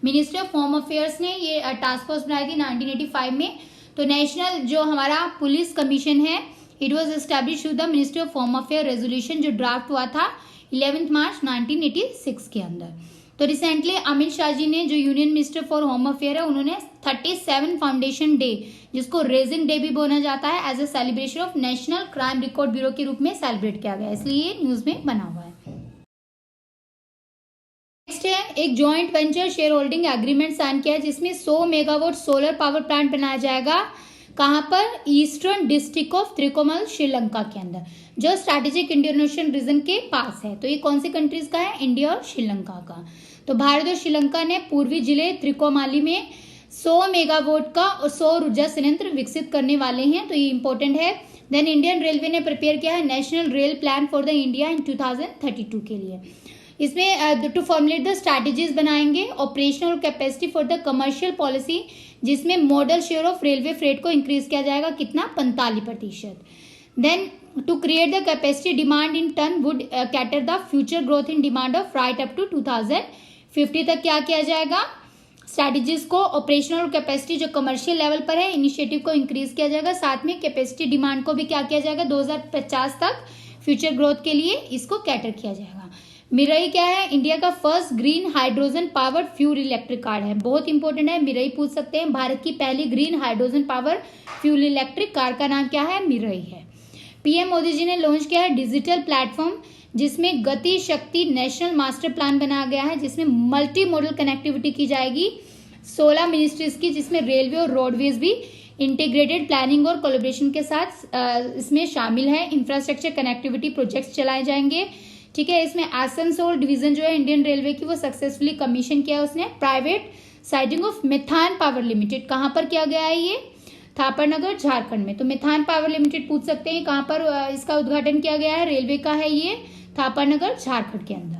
मिनिस्ट्री ऑफ होम अफेयर्स ने ये टास्क फोर्स बनाई थी 1985 में। तो नेशनल जो हमारा पुलिस कमीशन है it was establish through the ministry of home affair resolution, जो ड्राफ्ट हुआ था 11 मार्च 1986 के अंदर। तो रिसेंटली अमित शाह जी ने, जो union minister for home affair है, उन्होंने 37 फाउंडेशन डे, जिसको रेजिंग डे भी बोला जाता है, as a celebration of National Crime Record Bureau के रूप में सेलिब्रेट किया गया, इसलिए ये न्यूज में बना हुआ है। नेक्स्ट है एक joint venture share holding agreement sign किया है, जिसमें 100 मेगावाट सोलर पावर प्लांट बनाया जाएगा। कहां पर? ईस्टर्न डिस्ट्रिक्ट ऑफ त्रिकोमल श्रीलंका के अंदर, जो स्ट्रैटेजिक इंडियन ओशन रीजन के पास है। तो ये कौन सी कंट्रीज का है? इंडिया और श्रीलंका का। तो भारत और श्रीलंका ने पूर्वी जिले त्रिकोमाली में 100 मेगावाट का और सौर ऊर्जा संयंत्र विकसित करने वाले हैं। तो ये इंपॉर्टेंट है। देन इंडियन रेलवे ने प्रिपेयर किया है national rail plan for the India in 2032 के लिए। इसमें टू फॉर्मुलेट द स्ट्रैटेजीज बनाएंगे, operational capacity for the commercial policy, जिसमें model share of railway freight को इंक्रीज किया जाएगा, कितना? 45%। Then to create the capacity demand in ton would cater the future growth in demand of freight up to 2050 तक क्या किया जाएगा? Strategies को, ऑपरेशनल कैपेसिटी जो कमर्शियल लेवल पर है, इनिशिएटिव को इंक्रीज किया जाएगा, साथ में कैपेसिटी डिमांड को भी क्या किया जाएगा? 2050 तक फ्यूचर ग्रोथ के लिए इसको कैटर किया जाएगा। मिरई क्या है? इंडिया का first green hydrogen powered fuel electric car है, बहुत इंपॉर्टेंट है, मिरई पूछ सकते हैं। भारत की पहली green hydrogen power fuel electric car का नाम क्या है? मिरई है। पीएम मोदी जी ने लॉन्च किया है डिजिटल प्लेटफॉर्म, जिसमें गति शक्ति नेशनल मास्टर प्लान बनाया गया है, जिसमें मल्टी मॉडल कनेक्टिविटी की जाएगी 16 मिनिस्ट्रीज की, जिसमें रेलवे और रोडवेज भी इंटीग्रेटेड प्लानिंग और कोलैबोरेशन के साथ इसमें शामिल है। इंफ्रास्ट्रक्चर कनेक्टिविटी प्रोजेक्ट्स चलाए जाएंगे, ठीक है। इसमें आसनसोल डिवीजन जो है इंडियन रेलवे की, वो सक्सेसफुली कमीशन किया उसने। प्राइवेट साइटिंग ऑफ मेथान पावर लिमिटेड, कहां पर किया गया है ये? थापरनगर, झारखंड में। तो मेथान पावर लिमिटेड पूछ सकते हैं कहां पर इसका उद्घाटन किया गया है? रेलवे का है ये, थापरनगर, झारखंड के अंदर।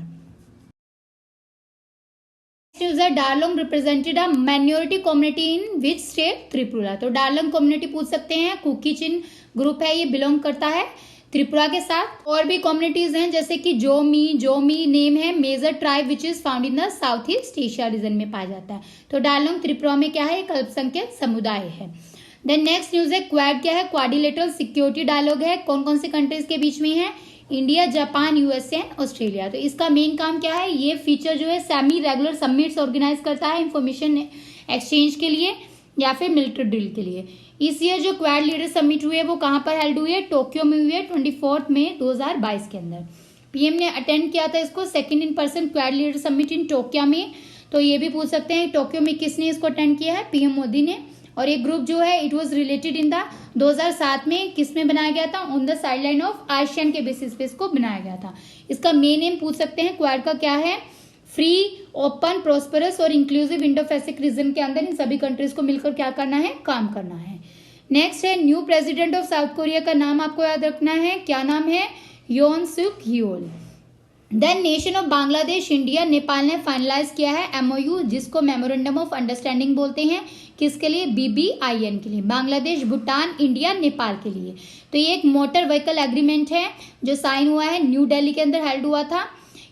Darlong represented a minority community in which state? Tripura. तो डारलोंग कम्युनिटी पूछ सकते हैं, कुकी चिन ग्रुप है, ये बिलोंग करता है त्रिपुरा के साथ। और भी कम्युनिटीज हैं जैसे कि जोमी नेम है major tribe which is found in the South East Asia region में पाया जाता है। तो डारलोंग त्रिपुरा में क्या है? एक अल्पसंख्यक समुदाय है। देन नेक्स्ट न्यूज है क्वाड क्या है? क्वाड्रिलेटरल सिक्योरिटी डायलॉग है, कौन कौन से कंट्रीज के बीच में है? India, Japan, USA and Australia. तो इसका मेन काम क्या है? ये फीचर जो है सेमी रेगुलर समिट्स ऑर्गेनाइज करता है इंफॉर्मेशन एक्सचेंज के लिए या फिर मिलिट्री ड्रिल के लिए। इस ईयर जो क्वाड लीडर समिट हुई है वो कहां पर हेल्ड हुई है? टोक्यो में हुई है 24 मई 2022 के अंदर। पीएम ने अटेंड किया था इसको, second in person quad leader summit in Tokyo में। तो ये भी पूछ सकते हैं टोक्यो में किसने इसको अटेंड किया है? पीएम मोदी ने। और ये ग्रुप जो है it was related in the 2007 में किसमें बनाया गया था? On the sideline of ASEAN के बेसिस पे इसको बनाया गया था। इसका मेन एम पूछ सकते हैं क्वाड का क्या है? फ्री, ओपन, प्रोस्परस और इंक्लूसिव इंडो पैसिफिक रीजन के अंदर इन सभी कंट्रीज को मिलकर क्या करना है? काम करना है। नेक्स्ट है new president of south Korea का नाम आपको याद रखना है, क्या नाम है? Yoon Suk Yeol. Then nation of Bangladesh, India, Nepal ने फाइनलाइज किया है एमओयू, जिसको मेमोरेंडम ऑफ अंडरस्टैंडिंग बोलते हैं। किसके लिए? BBIN के लिए, बांग्लादेश, भूटान, इंडिया, नेपाल के लिए। तो ये एक मोटर व्हीकल एग्रीमेंट है जो साइन हुआ है, न्यू दिल्ली के अंदर हेल्ड हुआ था।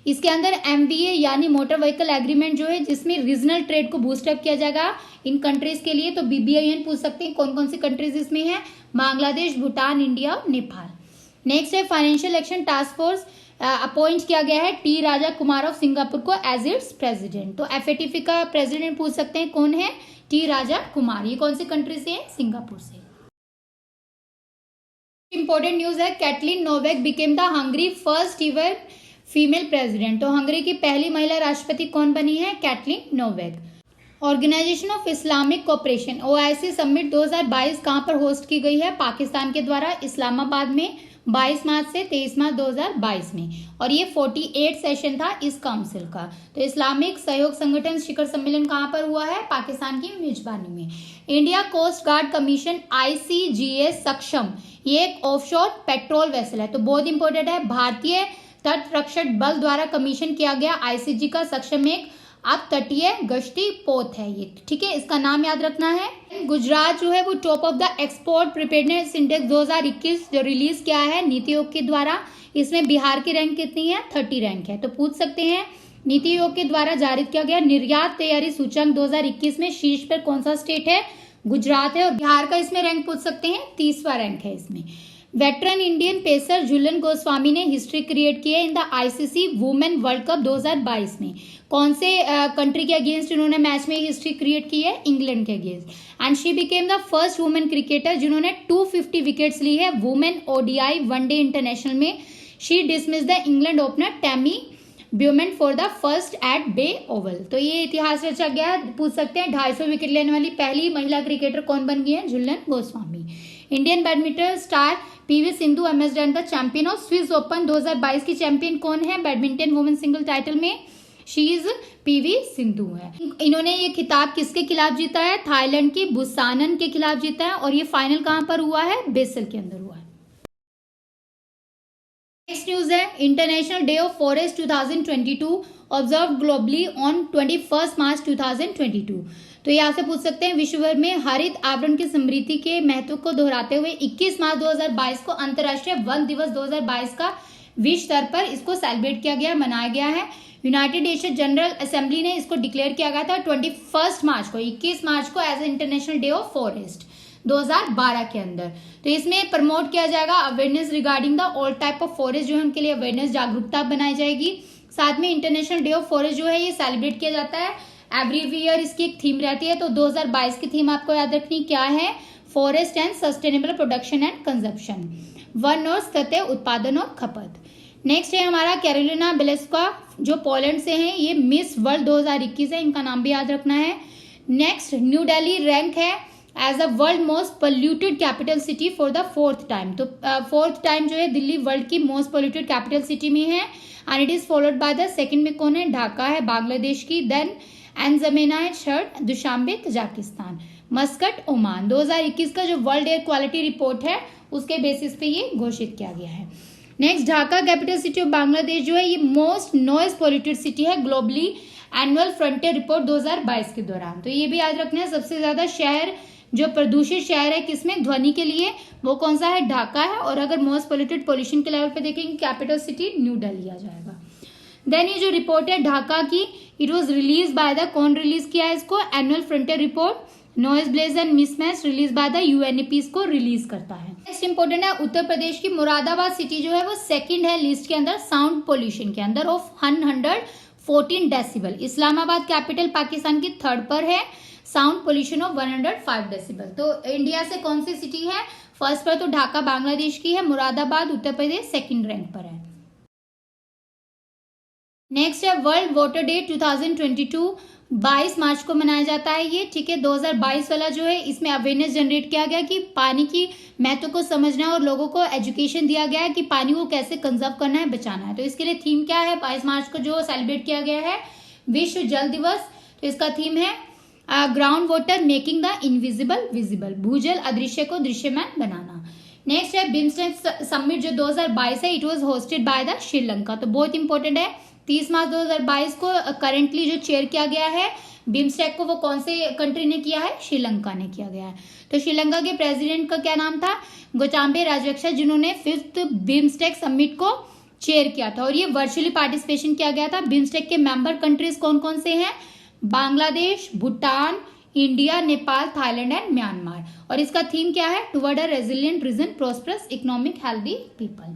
इसके अंदर MVA यानी मोटर व्हीकल एग्रीमेंट जो है, जिसमें रीजनल ट्रेड को बूस्टअप किया जाएगा इन कंट्रीज के लिए। तो BBIN पूछ सकते हैं कौन कौन सी कंट्रीज इसमें है? बांग्लादेश, भूटान, इंडिया और नेपाल। नेक्स्ट है financial action task force appoint किया गया है T Raja Kumar of Singapore को एज इट्स प्रेसिडेंट। तो FATF का प्रेसिडेंट पूछ सकते हैं कौन है? टी राजा कुमार। ये कौन सी कंट्री से है? सिंगापुर से। इंपॉर्टेंट न्यूज है Katalin Novak became the Hungary first ever female president. तो हंगरी की पहली महिला राष्ट्रपति कौन बनी है? Katalin Novak. Organisation of Islamic cooperation OIC summit 2022 कहां पर होस्ट की गई है? पाकिस्तान के द्वारा इस्लामाबाद में 22 मार्च से 23 मार्च 2022 में, और ये 48 सेशन था इस काउंसिल का। तो इस्लामिक सहयोग संगठन शिखर सम्मेलन कहाँ पर हुआ है? पाकिस्तान की मेजबानी में। India Coast Guard commission ICGS Saksham, ये एक ऑफशोर पेट्रोल वेसल है, तो बहुत इंपॉर्टेंट है। भारतीय तट रक्षक बल द्वारा कमीशन किया गया ICG का सक्षम एक अब तटीय गश्ती पोत है ये, ठीक है, इसका नाम याद रखना है। गुजरात जो है वो top of the export preparedness index 2021 जो रिलीज किया है नीति आयोग के द्वारा, इसमें बिहार की रैंक कितनी है? 30 रैंक है। तो पूछ सकते हैं नीति आयोग के द्वारा जारी किया गया निर्यात तैयारी सूचकांक 2021 में शीर्ष पर कौन सा स्टेट है? गुजरात है। और बिहार का इसमें रैंक पूछ सकते हैं, 30वां रैंक है इसमें। Veteran Indian pacer Jhulan Goswami ने हिस्ट्री क्रिएट की है in the ICC women world cup 2022 में। कौन से कंट्री के अगेंस्ट इन्होंने मैच में हिस्ट्री क्रिएट की है? इंग्लैंड के against. And she became the first women cricketer जिन्होंने 250 विकेट्स ली है वुमेन ODI वनडे इंटरनेशनल में। She dismiss the England opener Tammy Beaumont for the first at Bay Oval. तो ये इतिहास रचा गया, पूछ सकते हैं 250 विकेट लेने वाली पहली महिला क्रिकेटर कौन बन गई है? Jhulan Goswami. Indian badminton star PV Sindhu MS the champion of Swiss Open 2022 की चैंपियन कौन है बैडमिंटन वुमेन सिंगल टाइटल में? शी इज PV सिंधु है। इन्होंने ये खिताब किसके खिलाफ जीता है? थाईलैंड की बुसानन के खिलाफ जीता है, और ये फाइनल कहां पर हुआ है? बेसल के अंदर हुआ है। नेक्स्ट न्यूज है international Day of forest 2022 observe globally on 21 मार्च 2022। तो ये आपसे पूछ सकते हैं विश्व भर में हरित आवरण की समृद्धि के महत्व को दोहराते हुए 21 मार्च 2022 को अंतर्राष्ट्रीय वन दिवस 2022 का विश्व स्तर पर इसको सेलिब्रेट किया गया, मनाया गया है। यूनाइटेड नेशन जनरल असेंबली ने इसको डिक्लेयर किया गया था 21 मार्च को, 21 मार्च को as International Day of Forest 2012 के अंदर। तो इसमें प्रमोट किया जाएगा awareness regarding the all type of forest, जो है उनके लिए अवेयरनेस जागरूकता बनाई जाएगी। साथ में इंटरनेशनल डे ऑफ फॉरेस्ट जो है ये सेलिब्रेट किया जाता है एवरी ईयर, इसकी एक थीम रहती है। तो 2022 की थीम आपको याद रखनी क्या है? Forest and sustainable production and consumption, one और सतह उत्पादन और खपत। नेक्स्ट है हमारा कैरोलिना बेलेस्का जो पोलैंड से हैं, ये मिस वर्ल्ड 2021 है, इनका नाम भी याद रखना है। नेक्स्ट न्यू दिल्ली रैंक है as the world most polluted capital city for the 4th time. तो 4th टाइम जो है दिल्ली वर्ल्ड की मोस्ट पोल्यूटेड कैपिटल सिटी में है, and it is followed by the second में कौन है? ढाका है बांग्लादेश की, देन एनजमेना है third, Dushanbe Tajikistan, Muscat Oman. 2021 का जो वर्ल्ड एयर क्वालिटी रिपोर्ट है उसके बेसिस पे ये घोषित किया गया है। Next Dhaka capital city of Bangladesh जो है ये मोस्ट नॉइज पोल्यूटेड सिटी है ग्लोबली एनुअल फ्रंटियर रिपोर्ट 2022 के दौरान। तो ये भी याद रखना है सबसे ज्यादा शहर जो प्रदूषित शहर है किसमें? ध्वनि के लिए, वो कौन सा है? ढाका है। और अगर मोस्ट पोल्यूटेड पोल्यूशन के लेवल पे देखेंगे कैपिटल सिटी न्यू दिल्ली आ जाएगा। देन ये जो रिपोर्ट है ढाका की, it was release by the, कौन रिलीज किया है इसको? Annual frontier report noise blaze and mismatch release by the UNEP इसको रिलीज करता है। नेक्स्ट इंपॉर्टेंट है उत्तर प्रदेश की मुरादाबाद सिटी जो है वो सेकंड है लिस्ट के अंदर साउंड पोल्यूशन के अंदर of 114 decibel. Islamabad capital Pakistan की थर्ड पर है साउंड पोल्यूशन ऑफ 105 डेसिबल। तो इंडिया से कौन सी सिटी है? फर्स्ट पर तो ढाका बांग्लादेश की है, मुरादाबाद उत्तर प्रदेश सेकंड रैंक पर है। नेक्स्ट है वर्ल्ड वाटर डे 2022, 22 मार्च को मनाया जाता है ये, ठीक है। 2022 वाला जो है इसमें अवेयरनेस जनरेट किया गया कि पानी की महत्व को समझना है और लोगों को एजुकेशन दिया गया है कि पानी को कैसे कंजर्व करना है, बचाना है। तो इसके लिए थीम क्या है? 22 मार्च को जो सेलिब्रेट किया गया है विश्व जल दिवस, तो इसका थीम है ground water making the invisible visible, भूजल अदृश्य को दृश्यमान बनाना। नेक्स्ट है बिम्स्टेक समिट जो 2022 है, it was hosted by the Sri Lanka. तो बहुत इंपॉर्टेंट है, 30 मार्च 2022 को करेंटली जो चेयर किया गया है बिम्स्टेक को, वो कौन से कंट्री ने किया है? श्रीलंका ने किया गया है। तो श्रीलंका के प्रेसिडेंट का क्या नाम था? गोचाम्बे राजपक्षे, जिन्होंने 5th बिम्स्टेक समिट को चेयर किया था और ये वर्चुअली पार्टिसिपेशन किया गया था। बिम्स्टेक के मेंबर कंट्रीज कौन कौन से हैं? Bangladesh, Bhutan, India, Nepal, Thailand and Myanmar. और इसका थीम क्या है? Toward a resilient region, prosperous, economic, healthy people.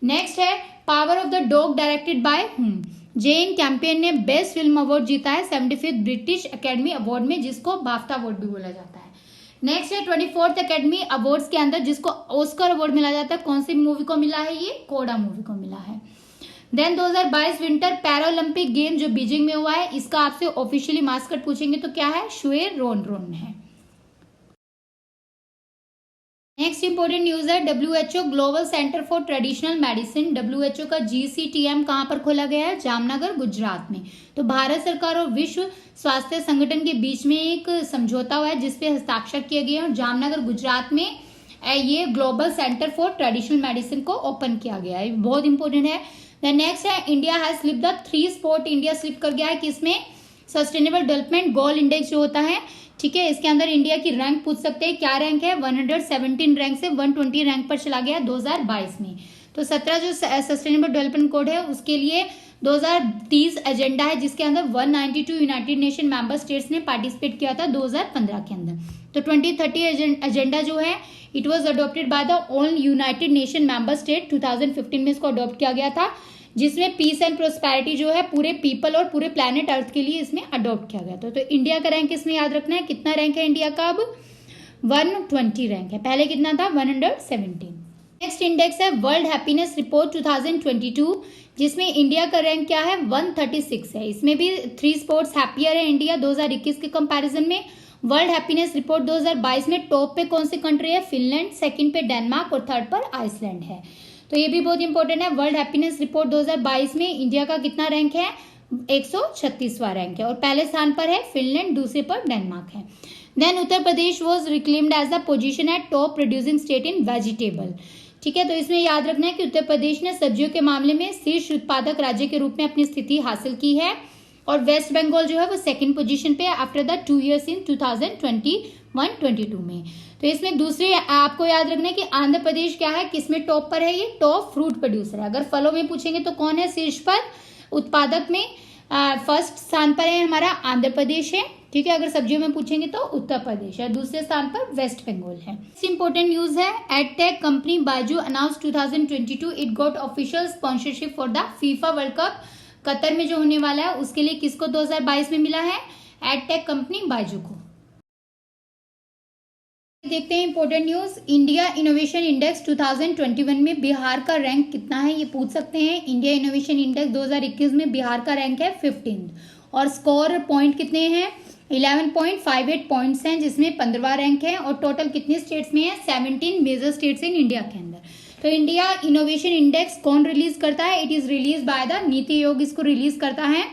Next है power of the dog directed by whom. Jane Campion ने बेस्ट फिल्म अवार्ड जीता है 75th ब्रिटिश एकेडमी अवार्ड में, जिसको बाफ्टा अवार्ड भी बोला जाता है। नेक्स्ट है 24th एकेडमी अवार्ड्स के अंदर जिसको ऑस्कर अवार्ड मिला जाता है, कौन सी मूवी को मिला है? ये कोडा मूवी को मिला है। देन 2022 विंटर पैरालंपिक गेम जो बीजिंग में हुआ है, इसका आपसे ऑफिशियली मास्कट पूछेंगे तो क्या है? शुए रोन रोन है। नेक्स्ट इंपॉर्टेंट न्यूज है WHO global centre for traditional medicine, WHO का GCTM कहाँ पर खोला गया है? जामनगर, गुजरात में। तो भारत सरकार और विश्व स्वास्थ्य संगठन के बीच में एक समझौता हुआ है जिसपे हस्ताक्षर किए गए हैं और जामनगर, गुजरात में ये global centre for traditional medicine को ओपन किया गया है। बहुत इंपॉर्टेंट है। द नेक्स्ट है India has slip the 3 spot. India slip कर गया है किसमें? सस्टेनेबल डेवलपमेंट गोल इंडेक्स जो होता है, ठीक है, इसके अंदर इंडिया की रैंक पूछ सकते हैं। क्या रैंक है? 117 रैंक से 120 रैंक पर चला गया 2022 में। तो 17 जो सस्टेनेबल डेवलपमेंट कोड है उसके लिए 2030 एजेंडा है जिसके अंदर 192 यूनाइटेड नेशन मेंबर स्टेट्स ने पार्टिसिपेट किया था 2015 के अंदर। तो 2030 एजेंडा जो है it was adopted by the all United nation member state. 2015 में इसको अडॉप्ट किया गया था जिसमें पीस एंड प्रोस्पेरिटी जो है पूरे पीपल और पूरे प्लैनेट अर्थ के लिए इसमें अडॉप्ट किया गया था। तो इंडिया का रैंक इसमें याद रखना है। कितना रैंक है इंडिया का? अब 120 रैंक है, पहले कितना था? 117। नेक्स्ट इंडेक्स है वर्ल्ड हैप्पीनेस रिपोर्ट 2022 जिसमें इंडिया का रैंक क्या है? 136 है। इसमें भी 3 स्पोर्ट्स हैप्पियर है इंडिया 2021 के कंपैरिजन में। वर्ल्ड हैप्पीनेस रिपोर्ट 2022 में टॉप पे कौन सी कंट्री है? फिनलैंड, सेकंड पे डेनमार्क और थर्ड पर आइसलैंड है। तो ये भी बहुत इंपॉर्टेंट है। वर्ल्ड हैप्पीनेस रिपोर्ट 2022 में इंडिया का कितना रैंक है? 136वां रैंक है और पहले स्थान पर है फिनलैंड, दूसरे पर डेनमार्क है। Then Uttar Pradesh was reclaimed as the position at top producing state in vegetable, ठीक है। तो इसमें याद रखना है कि उत्तर प्रदेश ने सब्जियों के मामले में शीर्ष उत्पादक राज्य के रूप में अपनी स्थिति हासिल की है और वेस्ट बंगाल जो है वो सेकंड पोजीशन पे आफ्टर द 2 years इन 2021-22 में। तो इसमें दूसरे आपको याद रखना है कि आंध्र प्रदेश क्या है, किसमें टॉप पर है? ये टॉप फ्रूट प्रोड्यूसर है। अगर फलों में पूछेंगे तो कौन है शीर्ष पर? उत्पादक में फर्स्ट स्थान पर है हमारा आंध्र प्रदेश है, ठीक है। अगर सब्जियों में पूछेंगे तो उत्तर प्रदेश है, दूसरे स्थान पर वेस्ट बंगाल है। इंपॉर्टेंट न्यूज है edtech company Byju announce 2022 it got official sponsorship for the FIFA world cup Qatar में जो होने वाला है उसके लिए किसको 2022 में मिला है? एडटेक कंपनी बायजू को। देखते हैं important news. India innovation index 2021 में बिहार का रैंक कितना है ये पूछ सकते हैं। इंडिया इनोवेशन इंडेक्स 2021 में बिहार का रैंक है 15 और स्कोर पॉइंट कितने हैं? 11.58 पॉइंट्स हैं जिसमें 15वां रैंक है और टोटल कितने स्टेट्स में है? 17 मेजर स्टेट्स इन इंडिया के अंदर। तो इंडिया इनोवेशन इंडेक्स कौन रिलीज करता है? It is release by the NITI Aayog, इसको रिलीज करता है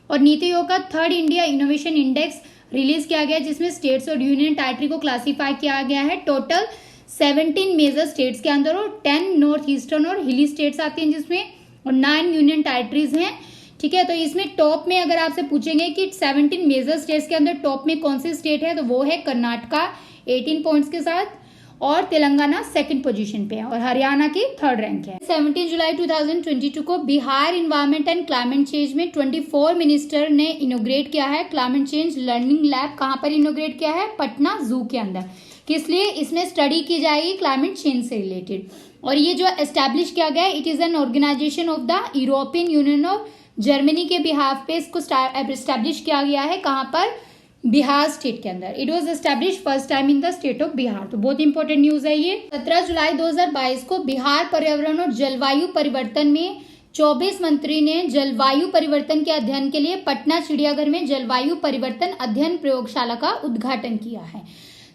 और नीति आयोग का 3rd India innovation index release किया गया जिसमें स्टेट्स और यूनियन टेरिटरी को क्लासिफाई किया गया है टोटल 17 मेजर स्टेट्स के अंदर और 10 नॉर्थ ईस्टर्न और हिली स्टेट्स आती हैं जिसमें और 9 यूनियन टेरिटरीज हैं, ठीक है। तो इसमें टॉप में अगर आपसे पूछेंगे कि 17 मेजर स्टेट्स के अंदर टॉप में कौन सी स्टेट है तो वो है कर्नाटका 18 पॉइंट्स के साथ और तेलंगाना सेकंड पोजीशन पे है और हरियाणा की 3rd रैंक है। 17 जुलाई 2022 को Bihar environment and climate change में 24 मिनिस्टर ने इनोग्रेट किया है क्लाइमेट चेंज लर्निंग लैब। कहाँ पर इनोग्रेट किया है? पटना जू के अंदर। किस लिए? इसमें स्टडी की जाएगी क्लाइमेट चेंज से रिलेटेड और ये जो एस्टैब्लिश किया गया it is an organisation of the European Union और जर्मनी के बिहाफ पे इसको एस्टैब्लिश किया गया है। कहाँ पर? बिहार स्टेट के अंदर। It was establish first time in the state of Bihar. तो बहुत इंपॉर्टेंट न्यूज है ये। 17 जुलाई 2022 को बिहार पर्यावरण और जलवायु परिवर्तन में 24 मंत्री ने जलवायु परिवर्तन के अध्ययन के लिए पटना चिड़ियाघर में जलवायु परिवर्तन अध्ययन प्रयोगशाला का उद्घाटन किया है।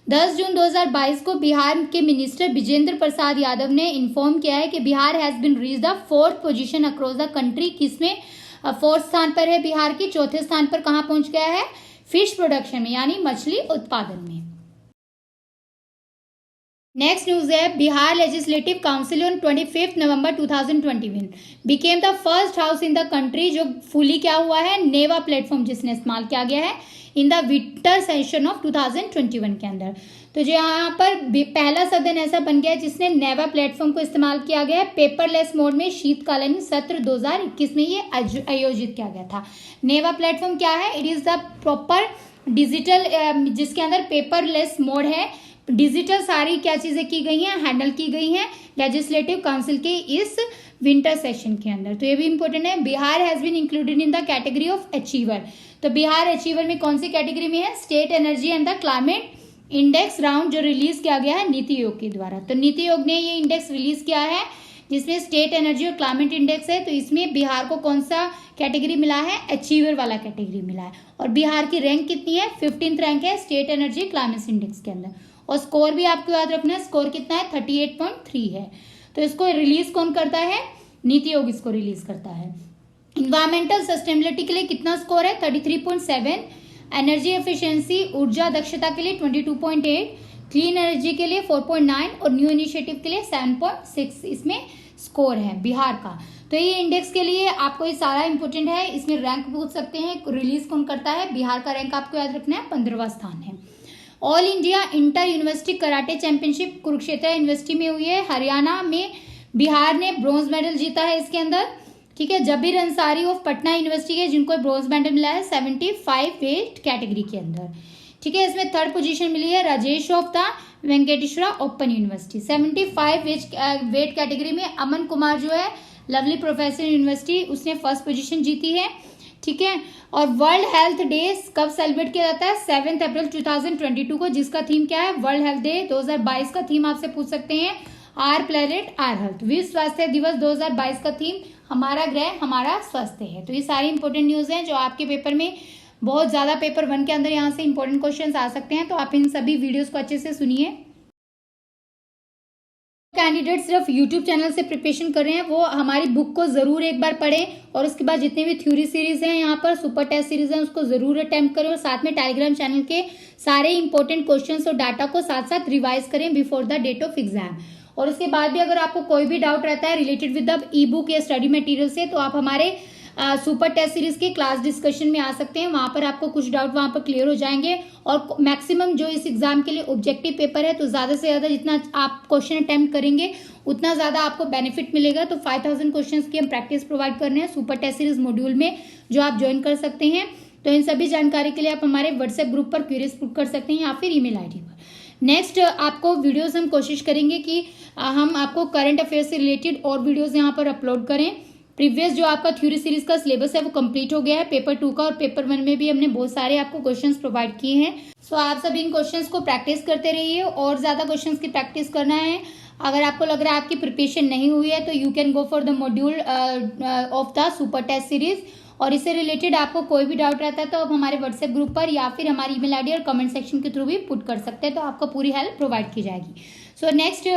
10 जून 2022 को बिहार के मिनिस्टर विजेंद्र प्रसाद यादव ने इन्फॉर्म किया है कि Bihar has been reach the 4th position across the country. किसमें 4th स्थान पर है बिहार की? 4थे स्थान पर कहाँ पहुंच गया है? फिश प्रोडक्शन में यानी मछली उत्पादन में। नेक्स्ट न्यूज है Bihar legislative council on 25 November 2021 became the first house in the country जो फुली क्या हुआ है? नेवा प्लेटफॉर्म जिसने इस्तेमाल किया गया है in the winter session of 2021 के अंदर। तो जो यहाँ पर पहला सदन ऐसा बन गया है जिसने नेवा प्लेटफॉर्म को इस्तेमाल किया गया है पेपरलेस मोड में शीतकालीन सत्र 2021 में ये आयोजित किया गया था। नेवा प्लेटफॉर्म क्या है? It is the proper digital जिसके अंदर पेपरलेस मोड है, डिजिटल सारी क्या चीजें की गई हैं, हैंडल की गई हैं लेजिस्लेटिव काउंसिल के इस विंटर सेशन के अंदर। तो ये भी इंपॉर्टेंट है। Bihar has been included in the category of achiever. तो बिहार अचीवर में कौन सी कैटेगरी में है? State energy and the climate index round जो रिलीज किया गया है नीति आयोग के द्वारा। तो नीति आयोग ने ये इंडेक्स रिलीज किया है जिसमें स्टेट एनर्जी और क्लाइमेट इंडेक्स है। तो इसमें बिहार को कौन सा कैटेगरी मिला है? अचीवर वाला कैटेगरी मिला है और बिहार की रैंक कितनी है? 15th रैंक है स्टेट एनर्जी क्लाइमेट इंडेक्स के अंदर और स्कोर भी आपको याद रखना है, स्कोर कितना है 38.3 है। तो इसको रिलीज कौन करता है, नीति आयोग इसको रिलीज करता है। इन्वायरमेंटल सस्टेनेबिलिटी के लिए कितना स्कोर है 33.7, एनर्जी एफिशिएंसी ऊर्जा दक्षता के लिए 22.8, क्लीन एनर्जी के लिए 4.9 और न्यू इनिशिएटिव के लिए 7.6 इसमें स्कोर है बिहार का। तो ये इंडेक्स के लिए आपको ये सारा इंपोर्टेंट है, इसमें रैंक पूछ सकते हैं, रिलीज कौन करता है, बिहार का रैंक आपको याद रखना है 15वां स्थान है। All India inter university karate championship Kurukshetra university में हुई है, हरियाणा में बिहार ने ब्रॉन्ज मेडल जीता है इसके अंदर, ठीक है। जबीर अंसारी ऑफ पटना यूनिवर्सिटी के जिनको ब्रॉन्ज मेडल मिला है 75 वेट कैटेगरी के अंदर, ठीक है। इसमें थर्ड पोजीशन मिली है Rajesh of the Venkateshwara open university 75 weight category में। अमन कुमार जो है लवली प्रोफेसर यूनिवर्सिटी उसने फर्स्ट पोजीशन जीती है, ठीक है। और वर्ल्ड हेल्थ डे कब सेलिब्रेट किया जाता है 7 अप्रैल 2022 को, जिसका थीम क्या है, वर्ल्ड हेल्थ डे 2022 का थीम आपसे पूछ सकते हैं, आर प्लेनेट आर हेल्थ। विश्व स्वास्थ्य दिवस 2022 का थीम हमारा ग्रह हमारा स्वास्थ्य है। तो ये सारी इंपॉर्टेंट न्यूज हैं जो आपके पेपर में बहुत ज्यादा पेपर 1 के अंदर यहाँ से इंपॉर्टेंट क्वेश्चंस आ सकते हैं, तो आप इन सभी वीडियोस को अच्छे से सुनिए। कैंडिडेट सिर्फ यूट्यूब चैनल से प्रिपरेशन कर रहे हैं वो हमारी बुक को जरूर एक बार पढ़ें, और उसके बाद जितने भी थ्योरी सीरीज हैं यहाँ पर सुपर टेस्ट सीरीज हैं उसको जरूर अटेम्प्ट करें, और साथ में टेलीग्राम चैनल के सारे इंपॉर्टेंट क्वेश्चंस और डाटा को साथ साथ रिवाइज करें before the date of exam. और उसके बाद भी अगर आपको कोई भी डाउट रहता है related with the E book या स्टडी मटेरियल से, तो आप हमारे सुपर टेस्ट सीरीज के क्लास डिस्कशन में आ सकते हैं, वहां पर आपको कुछ डाउट वहां पर क्लियर हो जाएंगे। और मैक्सिमम जो इस एग्जाम के लिए ऑब्जेक्टिव पेपर है, तो ज्यादा से ज्यादा जितना आप क्वेश्चन अटेम्प्ट करेंगे उतना ज्यादा आपको बेनिफिट मिलेगा। तो 5000 क्वेश्चन की हम प्रैक्टिस प्रोवाइड कर रहे हैं सुपर टेस्ट सीरीज मॉड्यूल में, जो आप ज्वाइन कर सकते हैं। तो इन सभी जानकारी के लिए आप हमारे व्हाट्सएप ग्रुप पर क्वेरीज पुट कर सकते हैं या फिर ईमेल आईडी पर। नेक्स्ट आपको वीडियोस हम कोशिश करेंगे कि हम आपको करंट अफेयर से रिलेटेड और वीडियोस यहाँ पर अपलोड करें। प्रीवियस जो आपका थ्योरी सीरीज का सिलेबस है वो कंप्लीट हो गया है पेपर 2 का, और पेपर 1 में भी हमने बहुत सारे आपको क्वेश्चंस प्रोवाइड किए हैं। सो आप सब इन क्वेश्चंस को प्रैक्टिस करते रहिए, और ज्यादा क्वेश्चंस की प्रैक्टिस करना है। अगर आपको लग रहा है आपकी प्रिपरेशन नहीं हुई है तो you can go for the module of the super test series, और इससे रिलेटेड आपको कोई भी डाउट रहता है तो आप हमारे व्हाट्सएप ग्रुप पर या फिर हमारी ईमेल आईडी और कमेंट सेक्शन के थ्रू भी पुट कर सकते हैं, तो आपको पूरी हेल्प प्रोवाइड की जाएगी। सो नेक्स्ट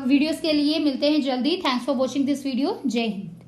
वीडियोस के लिए मिलते हैं जल्दी। Thanks for watching this video. जय हिंद।